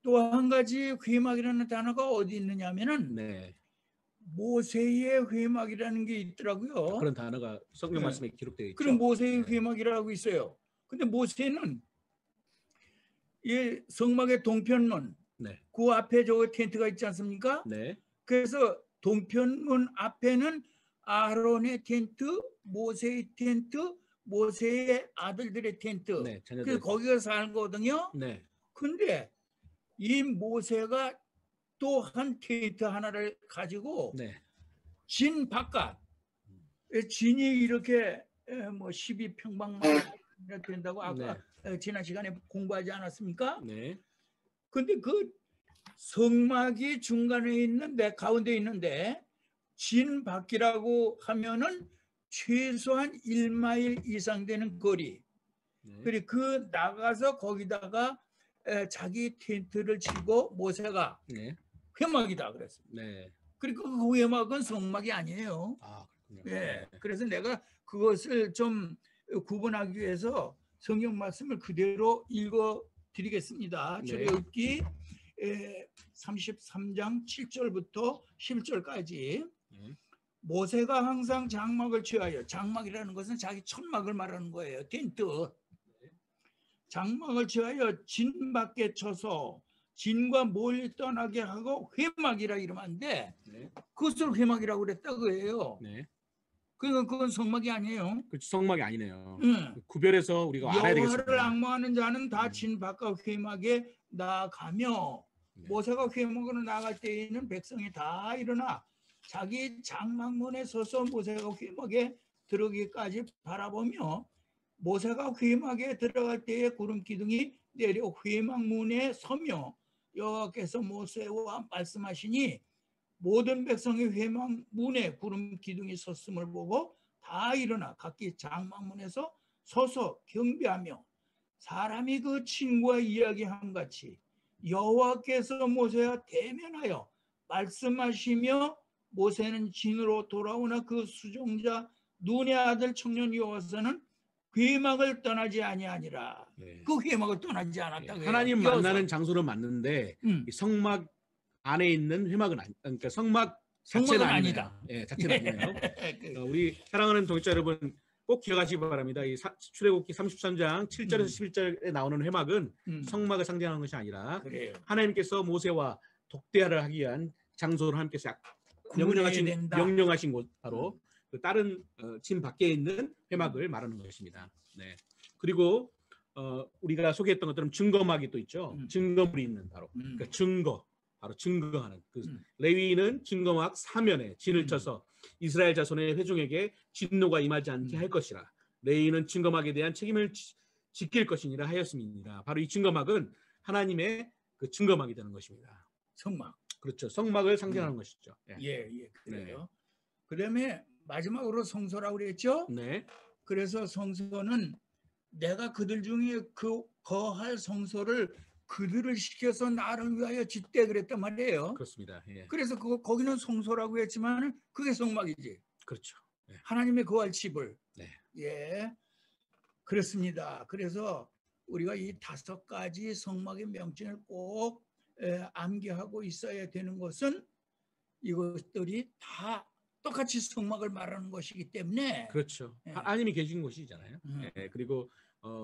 또 한 가지 회막이라는 단어가 어디 있느냐면은 모세의 회막이라는 게 있더라고요. 그런 단어가 성경 말씀에 기록되어 있죠. 그럼 모세의 회막이라고 있어요. 근데 모세는 이 성막의 동편문 그 앞에 저 텐트가 있지 않습니까? 그래서 동편문 앞에는 아론의 텐트, 모세의 텐트, 모세의 아들들의 텐트. 그래서 거기가 살거든요. 근데 이 모세가 또 한 텐트 하나를 가지고 진 바깥, 진이 이렇게 뭐 12평방미터 된다고 아까 지난 시간에 공부하지 않았습니까? 근데 그 성막이 중간에 있는데 가운데 있는데 진 밖이라고 하면은 최소한 1마일 이상 되는 거리. 그리고 그 나가서 거기다가 자기 텐트를 치고 모세가 회막이다 그랬습니다. 그리고 그 회막은 성막이 아니에요. 그래서 내가 그것을 좀 구분하기 위해서 성경 말씀을 그대로 읽어 드리겠습니다. 출애굽기 33장 7절부터 11절까지 모세가 항상 장막을 취하여, 장막이라는 것은 자기 천막을 말하는 거예요. 텐트. 장막을 취하여 진 밖에 쳐서 진과 멀리 떠나게 하고 회막이라 이름하는데 그것을 회막이라고 그랬다 그래요. 그러니까 그건 성막이 아니에요. 그렇죠. 성막이 아니네요. 구별해서 우리가 알아야 되겠습니다. 여호와를 앙모하는 자는 다 진 바깥 회막에 나가며 모세가 회막으로 나갈 때에는 백성이 다 일어나 자기 장막문에 서서 모세가 회막에 들어가기까지 바라보며 모세가 회막에 들어갈 때에 구름 기둥이 내려 회막문에 서며 여호와께서 모세와 말씀하시니 모든 백성이 회막문에 구름 기둥이 섰음을 보고 다 일어나 각기 장막문에서 서서 경배하며 사람이 그 친구와 이야기함 같이 여호와께서 모세와 대면하여 말씀하시며 모세는 진으로 돌아오나 그 수종자 눈의 아들 청년 여호와서는 회막을 떠나지 아니하니라. 네. 그 회막을 떠나지 않았다고 해요. 하나님 만나는 장소는 맞는데 이 성막 안에 있는 회막은 그러니까 성막 자체는 아니다. 예, 자체는 아니에요. 우리 사랑하는 동역자 여러분 꼭 기억하시기 바랍니다. 이 출애굽기 33장 7절에서 11절에 나오는 회막은 성막을 상징하는 것이 아니라 그래요. 하나님께서 모세와 독대화를 하기 위한 장소를 하나님께서 명령하신 곳 바로 그 다른 진 밖에 있는 회막을 말하는 것입니다. 네. 그리고 우리가 소개했던 것처럼 증거막이 또 있죠. 증거물이 있는 바로 그러니까 바로 증거하는 그 레위인은 증거막 사면에 진을 쳐서 이스라엘 자손의 회중에게 진노가 임하지 않게 할 것이라. 레위인은 증거막에 대한 책임을 지킬 것이니라 하였습니다. 바로 이 증거막은 하나님의 그 증거막이 되는 것입니다. 성막. 그렇죠. 성막을 상징하는 것이죠. 예, 그래요. 네. 그다음에 마지막으로 성소라고 그랬죠. 네. 그래서 성소는 내가 그들 중에 그 거할 성소를 그들을 시켜서 나를 위하여 짓대 그랬단 말이에요. 그렇습니다. 예. 그래서 거기는 성소라고 했지만 그게 성막이지. 그렇죠. 예. 하나님의 거할 집을. 네. 예. 그렇습니다. 그래서 우리가 이 5가지 성막의 명칭을 꼭 암기하고 있어야 되는 것은 이것들이 다 똑같이 성막을 말하는 것이기 때문에. 그렇죠. 예. 하나님이 계신 곳이잖아요. 예. 그리고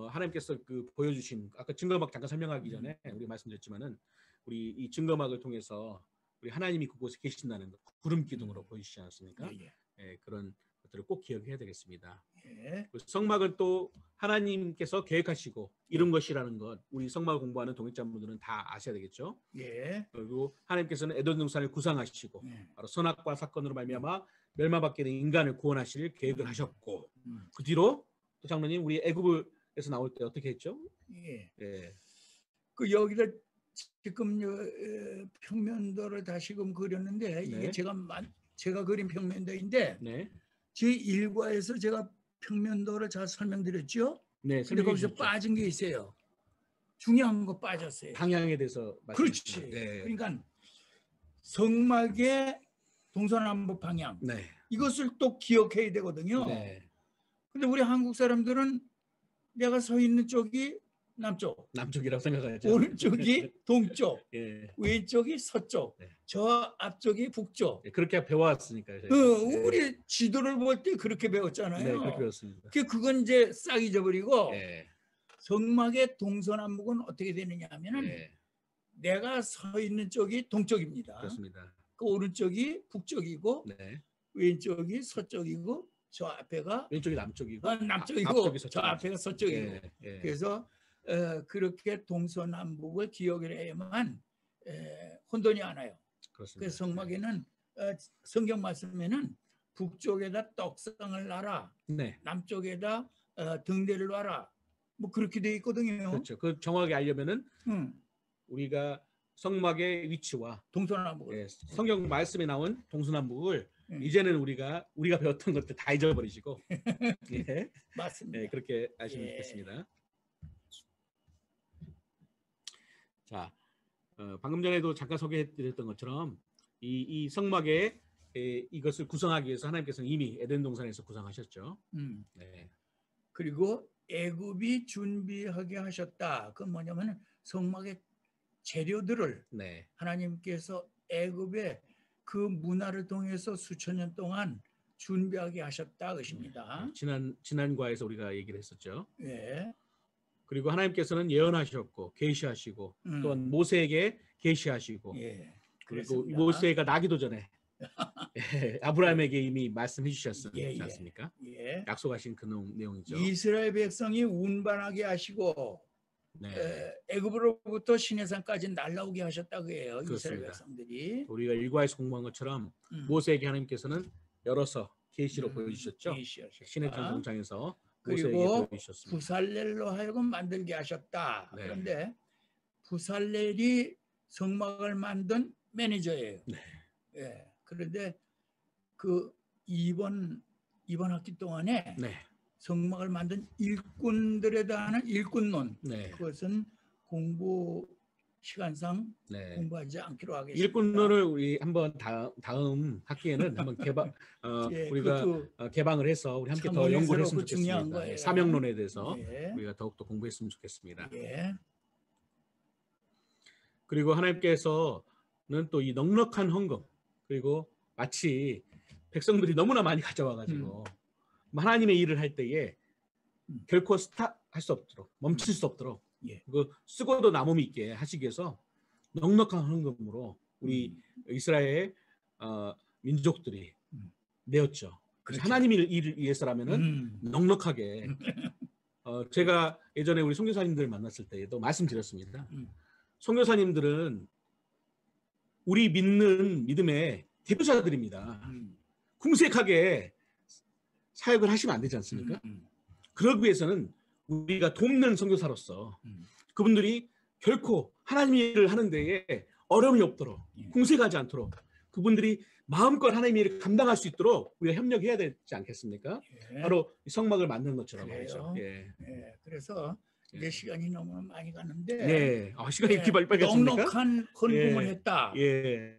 하나님께서 그 보여주신 아까 증거막 잠깐 설명하기 전에 우리 말씀드렸지만은 우리 이 증거막을 통해서 우리 하나님이 그곳에 계신다는 것 구름 기둥으로 보이시지 않습니까? 예, 그런 것들을 꼭 기억해야 되겠습니다. 예. 성막은 또 하나님께서 계획하시고 이룬 것이라는 것 우리 성막을 공부하는 동역자분들은 다 아셔야 되겠죠. 예. 그리고 하나님께서는 에덴 동산을 구상하시고 바로 선악과 사건으로 말미암아 멸망받게 된 인간을 구원하실 계획을 하셨고 그 뒤로 또 장로님 우리 애굽에서 나올 때 어떻게 했죠? 예. 예. 그 여기다 지금 평면도를 다시금 그렸는데 이게 제가 그린 평면도인데 네. 제 1과에서 제가 평면도를 잘 설명드렸죠. 네. 근데 거기서 빠진 게 있어요. 중요한 거 빠졌어요. 방향에 대해서 그렇지. 네. 그러니까 성막의 동서남북 방향. 네. 이것을 또 기억해야 되거든요. 네. 근데 우리 한국 사람들은 내가 서 있는 쪽이 남쪽이라고 생각하죠. 오른쪽이 동쪽, 예. 왼쪽이 서쪽, 네. 저 앞쪽이 북쪽. 예, 그렇게 배워왔으니까요. 우리 지도를 볼 때 그렇게 배웠잖아요. 네, 그렇게 배웠습니다. 그건 이제 싹 잊어버리고 예. 성막의 동서남북은 어떻게 되느냐 하면은 내가 서 있는 쪽이 동쪽입니다. 그렇습니다. 그 오른쪽이 북쪽이고 네. 왼쪽이 서쪽이고 저 앞에가 왼쪽이 남쪽이고 남쪽이고 앞쪽이 저 앞에가 서쪽이고 예. 그래서 그렇게 동서남북을 기억을 해야만 혼돈이 안 와요. 그렇습니다. 그래서 성막에는 성경 말씀에는 북쪽에다 떡상을 놔라, 네. 남쪽에다 등대를 놔라, 뭐 그렇게 돼 있거든요. 그렇죠. 그 정확하게 알려면은 우리가 성막의 위치와 동서남북을 성경 말씀에 나온 동서남북을 이제는 우리가 배웠던 것들 다 잊어버리시고 예. 맞습니다. 네, 그렇게 아시면 좋겠습니다. 자, 방금 전에도 잠깐 소개해드렸던 것처럼 이 성막에 이것을 구성하기 위해서 하나님께서는 이미 에덴 동산에서 구성하셨죠. 네. 그리고 애굽이 준비하게 하셨다. 그건 뭐냐면 성막의 재료들을 하나님께서 애굽의 그 문화를 통해서 수천 년 동안 준비하게 하셨다 것입니다. 지난과에서 우리가 얘기를 했었죠. 예. 그리고 하나님께서는 예언하셨고 계시하시고 또한 모세에게 계시하시고 그리고 모세가 나기도 전에 아브라함에게 이미 말씀해 주셨지 않습니까? 약속하신 그 내용이죠. 이스라엘 백성이 운반하게 하시고 애굽으로부터 시내산까지 날라오게 하셨다고 해요. 이스라엘 백성들이. 우리가 일과에서 공부한 것처럼 모세에게 하나님께서는 열어서 계시로 보여주셨죠. 시내산 동창에서 그리고 부살렐로 하여금 만들게 하셨다. 그런데 부살렐이 성막을 만든 매니저예요. 그런데 그 이번 이번 학기 동안에 네. 성막을 만든 일꾼들에 대한 일꾼론, 네. 그것은 공부 시간상 네. 공부하지 않기로 하겠습니다. 일꾼론을 우리 한번 다음 학기에는 한번 예, 우리가 개방을 해서 우리 함께 더 연구를 했으면 중요한 좋겠습니다. 거예요. 사명론에 대해서 예. 우리가 더욱더 공부했으면 좋겠습니다. 예. 그리고 하나님께서는 또 이 넉넉한 헌금, 그리고 마치 백성들이 너무나 많이 가져와가지고 하나님의 일을 할 때에 결코 스탑할 수 없도록, 멈출 수 없도록, 예. 그 쓰고도 남음이 있게 하시기 위해서 넉넉한 헌금으로 우리 이스라엘 민족들이 내었죠. 그렇죠. 하나님의 일을 위해서라면은 넉넉하게. 제가 예전에 우리 선교사님들 만났을 때에도 말씀드렸습니다. 선교사님들은 우리 믿는 믿음의 대표자들입니다. 궁색하게 사역을 하시면 안 되지 않습니까? 그러기 위해서는 우리가 돕는 선교사로서 그분들이 결코 하나님의 일을 하는 데에 어려움이 없도록, 궁색하지 않도록, 그분들이 마음껏 하나님의 일을 감당할 수 있도록 우리가 협력해야 되지 않겠습니까? 예. 바로 성막을 만드는 것처럼 그래요. 말이죠. 예. 예. 그래서 이제 시간이 너무 많이 가는데 네. 시간이 이렇게 빨리 갔습니까? 넉넉한 헌금을 예. 했다. 예.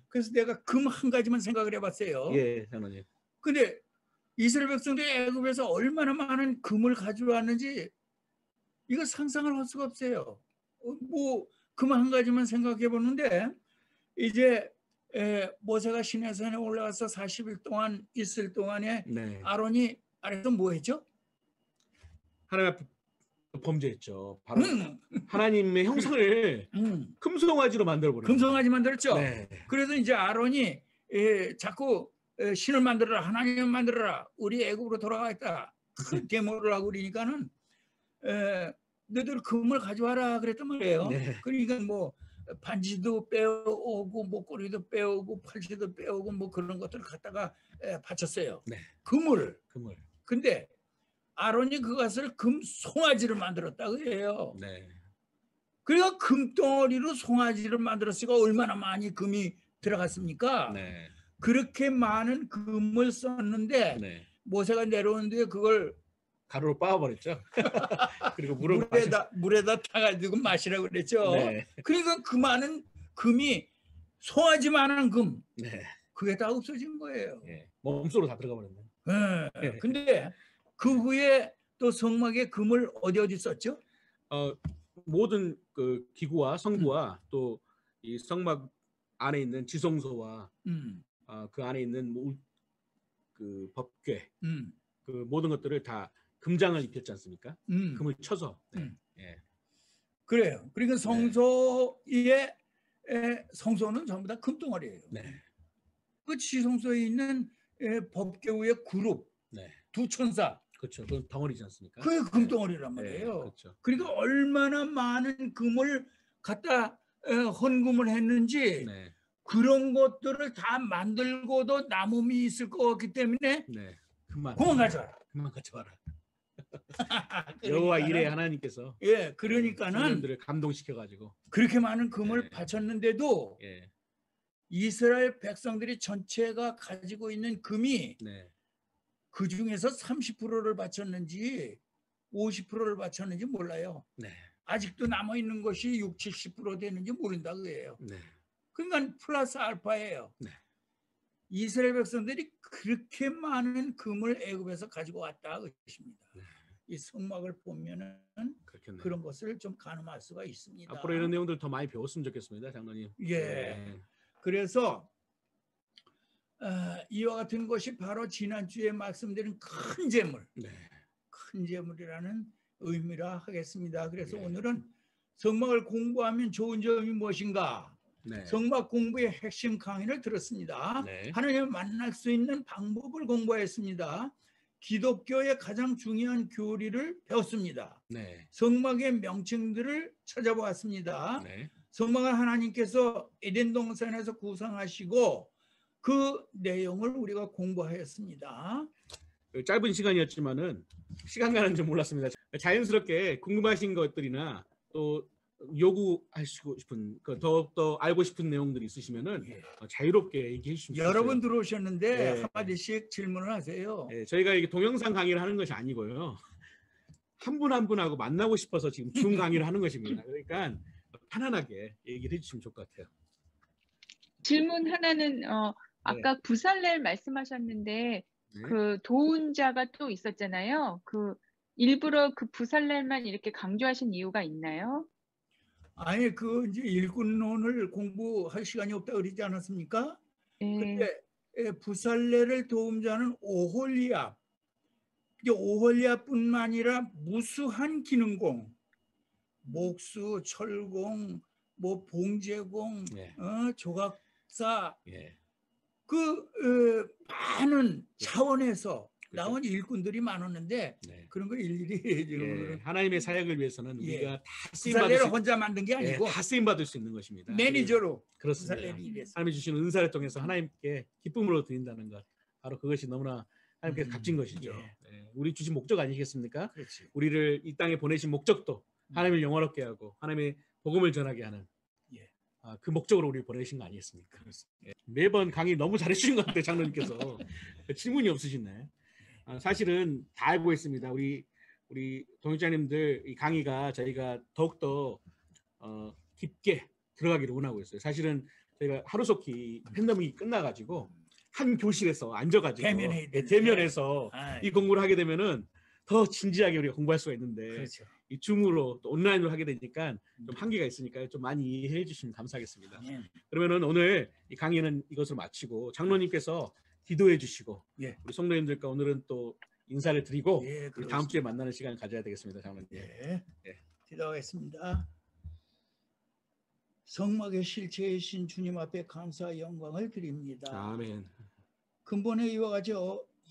그래서 내가 금 한 가지만 생각을 해봤어요. 예, 장로님. 근데 이스라엘 백성들이 애굽에서 얼마나 많은 금을 가져왔는지 이거 상상을 할 수가 없어요. 뭐 금 한 가지만 생각해 보는데 이제 모세가 시내산에 올라가서 40일 동안 있을 동안에 네. 아론이 아래서 뭐 했죠? 하나님 앞에 범죄했죠. 바로 하나님의 형상을 금송아지로 만들어 버렸죠. 금송아지 만들었죠. 네. 그래서 이제 아론이 자꾸 신을 만들어라, 하나님을 만들어라, 우리 애굽으로 돌아가겠다. 큰 데모를 하고 그러니까는 너희들 금을 가져와라 그랬단 말이에요. 네. 그러니까 뭐 반지도 빼오고 목걸이도 빼오고 팔찌도 빼오고 뭐 그런 것들을 갖다가 바쳤어요. 네. 금을. 근데 아론이 그것을 금 송아지를 만들었다고 해요. 네. 그러니까 금덩어리로 송아지를 만들었으니까 얼마나 많이 금이 들어갔습니까? 네. 그렇게 많은 금을 썼는데 네. 모세가 내려오는데 그걸 가루로 빻아버렸죠. 그리고 물에다 타가지고 마시라고 그랬죠. 네. 그러니까 그 많은 금이 송아지만한 금, 네. 그게 다 없어진 거예요. 네. 몸속으로 다 들어가 버렸네. 네. 근데 그 후에 또 성막에 금을 어디 썼죠? 모든 그 기구와 성구와 또 이 성막 안에 있는 지성소와 그 안에 있는 그 법궤, 그 모든 것들을 다 금장을 입혔지 않습니까? 금을 쳐서. 네. 예. 그래요. 그러니까 성소의 성소는 전부 다 금덩어리예요. 네. 그 지성소에 있는 법궤 위에 그룹, 네. 두 천사. 그렇죠. 그건 덩어리지 않습니까? 그게 금덩어리란 말이에요. 네, 그렇죠. 그러니까 얼마나 많은 금을 갖다 헌금을 했는지 네. 그런 것들을 다 만들고도 남음이 있을 것 같기 때문에 네. 그만 가져와라. 그만 가져와라. 여호와 이레 하나님께서 그러니까는 사람들을 감동시켜 가지고 그렇게 많은 금을 바쳤는데도 이스라엘 백성들이 전체가 가지고 있는 금이 그 중에서 30%를 바쳤는지 50%를 바쳤는지 몰라요. 아직도 남아 있는 것이 60, 70% 되는지 모른다 그래요. 그러니까 플러스 알파예요. 이스라엘 백성들이 그렇게 많은 금을 애굽에서 가지고 왔다 그것입니다. 이 성막을 보면은 그렇겠네요. 그런 것을 좀 가늠할 수가 있습니다. 앞으로 이런 내용들 더 많이 배웠으면 좋겠습니다, 장로님. 그래서 이와 같은 것이 바로 지난주에 말씀드린 큰 재물, 큰 재물이라는 의미라 하겠습니다. 그래서 오늘은 성막을 공부하면 좋은 점이 무엇인가? 성막 공부의 핵심 강의를 들었습니다. 하나님을 만날 수 있는 방법을 공부했습니다. 기독교의 가장 중요한 교리를 배웠습니다. 성막의 명칭들을 찾아보았습니다. 성막을 하나님께서 에덴 동산에서 구성하시고 그 내용을 우리가 공부하였습니다. 짧은 시간이었지만은 시간 가는 줄 몰랐습니다. 자연스럽게 궁금하신 것들이나 또 요구하시고 싶은 더욱더 알고 싶은 내용들이 있으시면은 예. 자유롭게 얘기해 주시면 좋겠어요. 여러 분 들어오셨는데 예. 한마디씩 질문을 하세요. 예, 저희가 이게 동영상 강의를 하는 것이 아니고요. 한 분 한 분하고 만나고 싶어서 지금 줌 강의를 하는 것입니다. 그러니까 편안하게 얘기를 해주시면 좋을 것 같아요. 질문 하나는 아까 부살렐 말씀하셨는데 네. 그 도운자가 또 있었잖아요. 그 일부러 그 부살렐만 이렇게 강조하신 이유가 있나요? 아니 그 이제 일꾼론을 공부할 시간이 없다 그러지 않았습니까? 예. 근데 부살렐을 도움자는 오홀리압. 오홀리압뿐만 아니라 무수한 기능공, 목수, 철공, 뭐 봉제공, 예. 조각사 예. 많은 차원에서 그렇죠. 나온 일꾼들이 많았는데 네. 그런 거 일일이 예. 지금 하나님의 사역을 위해서는 예. 우리가 다 쓰임 받을 부살렐을 수 혼자 만든 게 아니고 다 쓰임 받을 수 있는 것입니다. 매니저로 그렇습니다. 부살렐이 일했어요. 하나님이 주신 은사를 통해서 하나님께 기쁨으로 드린다는 것, 바로 그것이 너무나 하나님께 값진 것이죠. 예. 우리 주신 목적 아니겠습니까? 그렇지. 우리를 이 땅에 보내신 목적도 하나님을 영화롭게 하고 하나님의 복음을 전하게 하는 예. 그 목적으로 우리를 보내신 거 아니겠습니까? 예. 매번 강의 너무 잘해주신 것 같아요, 장로님께서. 질문이 없으시네. 사실은 다 알고 있습니다. 우리 동역자님들 이 강의가 저희가 더욱더 깊게 들어가기를 원하고 있어요. 사실은 저희가 하루속히 팬데믹이 끝나가지고 한 교실에서 앉아가지고 대면해서 이 공부를 하게 되면은 더 진지하게 우리가 공부할 수가 있는데 그렇죠. 이 줌으로 또 온라인으로 하게 되니까 좀 한계가 있으니까 좀 많이 이해해 주시면 감사하겠습니다. 그러면은 오늘 이 강의는 이것으로 마치고 장로님께서 기도해 주시고 예. 우리 성도님들과 오늘은 또 인사를 드리고 예, 우리 다음 주에 만나는 시간을 가져야 되겠습니다, 장로님. 예. 예. 기도하겠습니다. 성막의 실체이신 주님 앞에 감사와 영광을 드립니다. 아멘. 근본에 이와 같이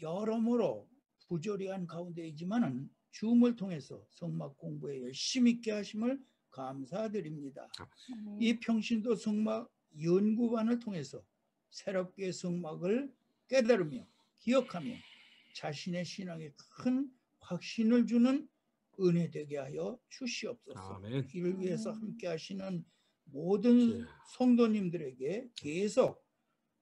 여러모로 부조리한 가운데이지만은 줌을 통해서 성막 공부에 열심히 있게 하심을 감사드립니다. 이 평신도 성막 연구반을 통해서 새롭게 성막을 깨달으며 기억하며 자신의 신앙에 큰 확신을 주는 은혜 되게 하여 주시옵소서. 아멘. 이를 위해서 함께 하시는 모든 성도님들에게 계속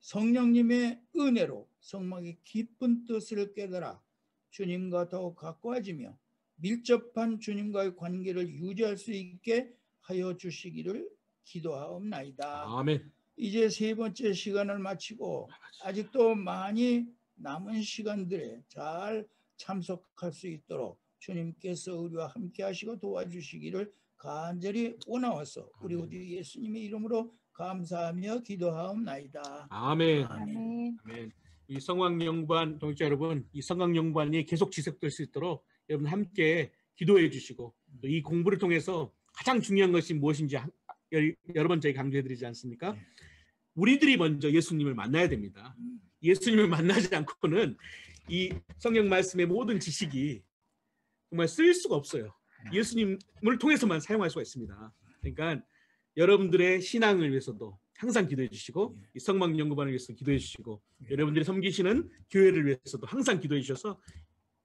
성령님의 은혜로 성막의 깊은 뜻을 깨달아 주님과 더욱 가까워지며 밀접한 주님과의 관계를 유지할 수 있게 하여 주시기를 기도하옵나이다. 아멘. 이제 세 번째 시간을 마치고 아직도 많이 남은 시간들에 잘 참석할 수 있도록 주님께서 우리와 함께 하시고 도와주시기를 간절히 원하와서 우리 우주 예수님의 이름으로 감사하며 기도하옵나이다. 아멘. 아멘. 아멘. 이 성광영반 동역자 여러분, 이 성광영반이 계속 지속될 수 있도록 여러분 함께 기도해 주시고 또 이 공부를 통해서 가장 중요한 것이 무엇인지 여러 번 저희 강조해드리지 않습니까? 네. 우리들이 먼저 예수님을 만나야 됩니다. 예수님을 만나지 않고는 이 성경 말씀의 모든 지식이 정말 쓸 수가 없어요. 예수님을 통해서만 사용할 수가 있습니다. 그러니까 여러분들의 신앙을 위해서도 항상 기도해 주시고 이 성막연구반을 위해서 기도해 주시고 여러분들이 섬기시는 교회를 위해서도 항상 기도해 주셔서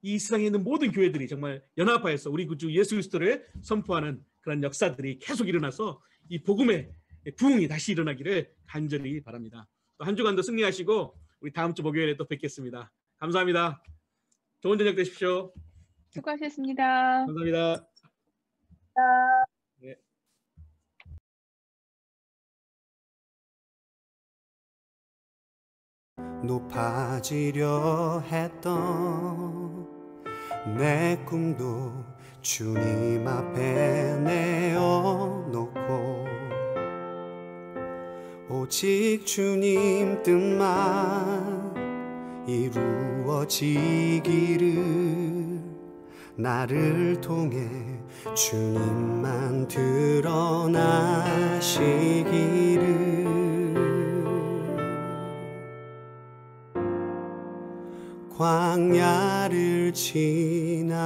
이 세상에 있는 모든 교회들이 정말 연합하여서 우리 구주 예수 그리스도를 선포하는 그런 역사들이 계속 일어나서 이 복음의 부흥이 다시 일어나기를 간절히 바랍니다. 또 한 주간도 승리하시고 우리 다음 주 목요일에 또 뵙겠습니다. 감사합니다. 좋은 저녁 되십시오. 수고하셨습니다. 감사합니다. 네. 높아지려 했던 내 꿈도 주님 앞에 내어놓고 오직 주님 뜻만 이루어지기를 나를 통해 주님만 드러나시기를 광야를 지나며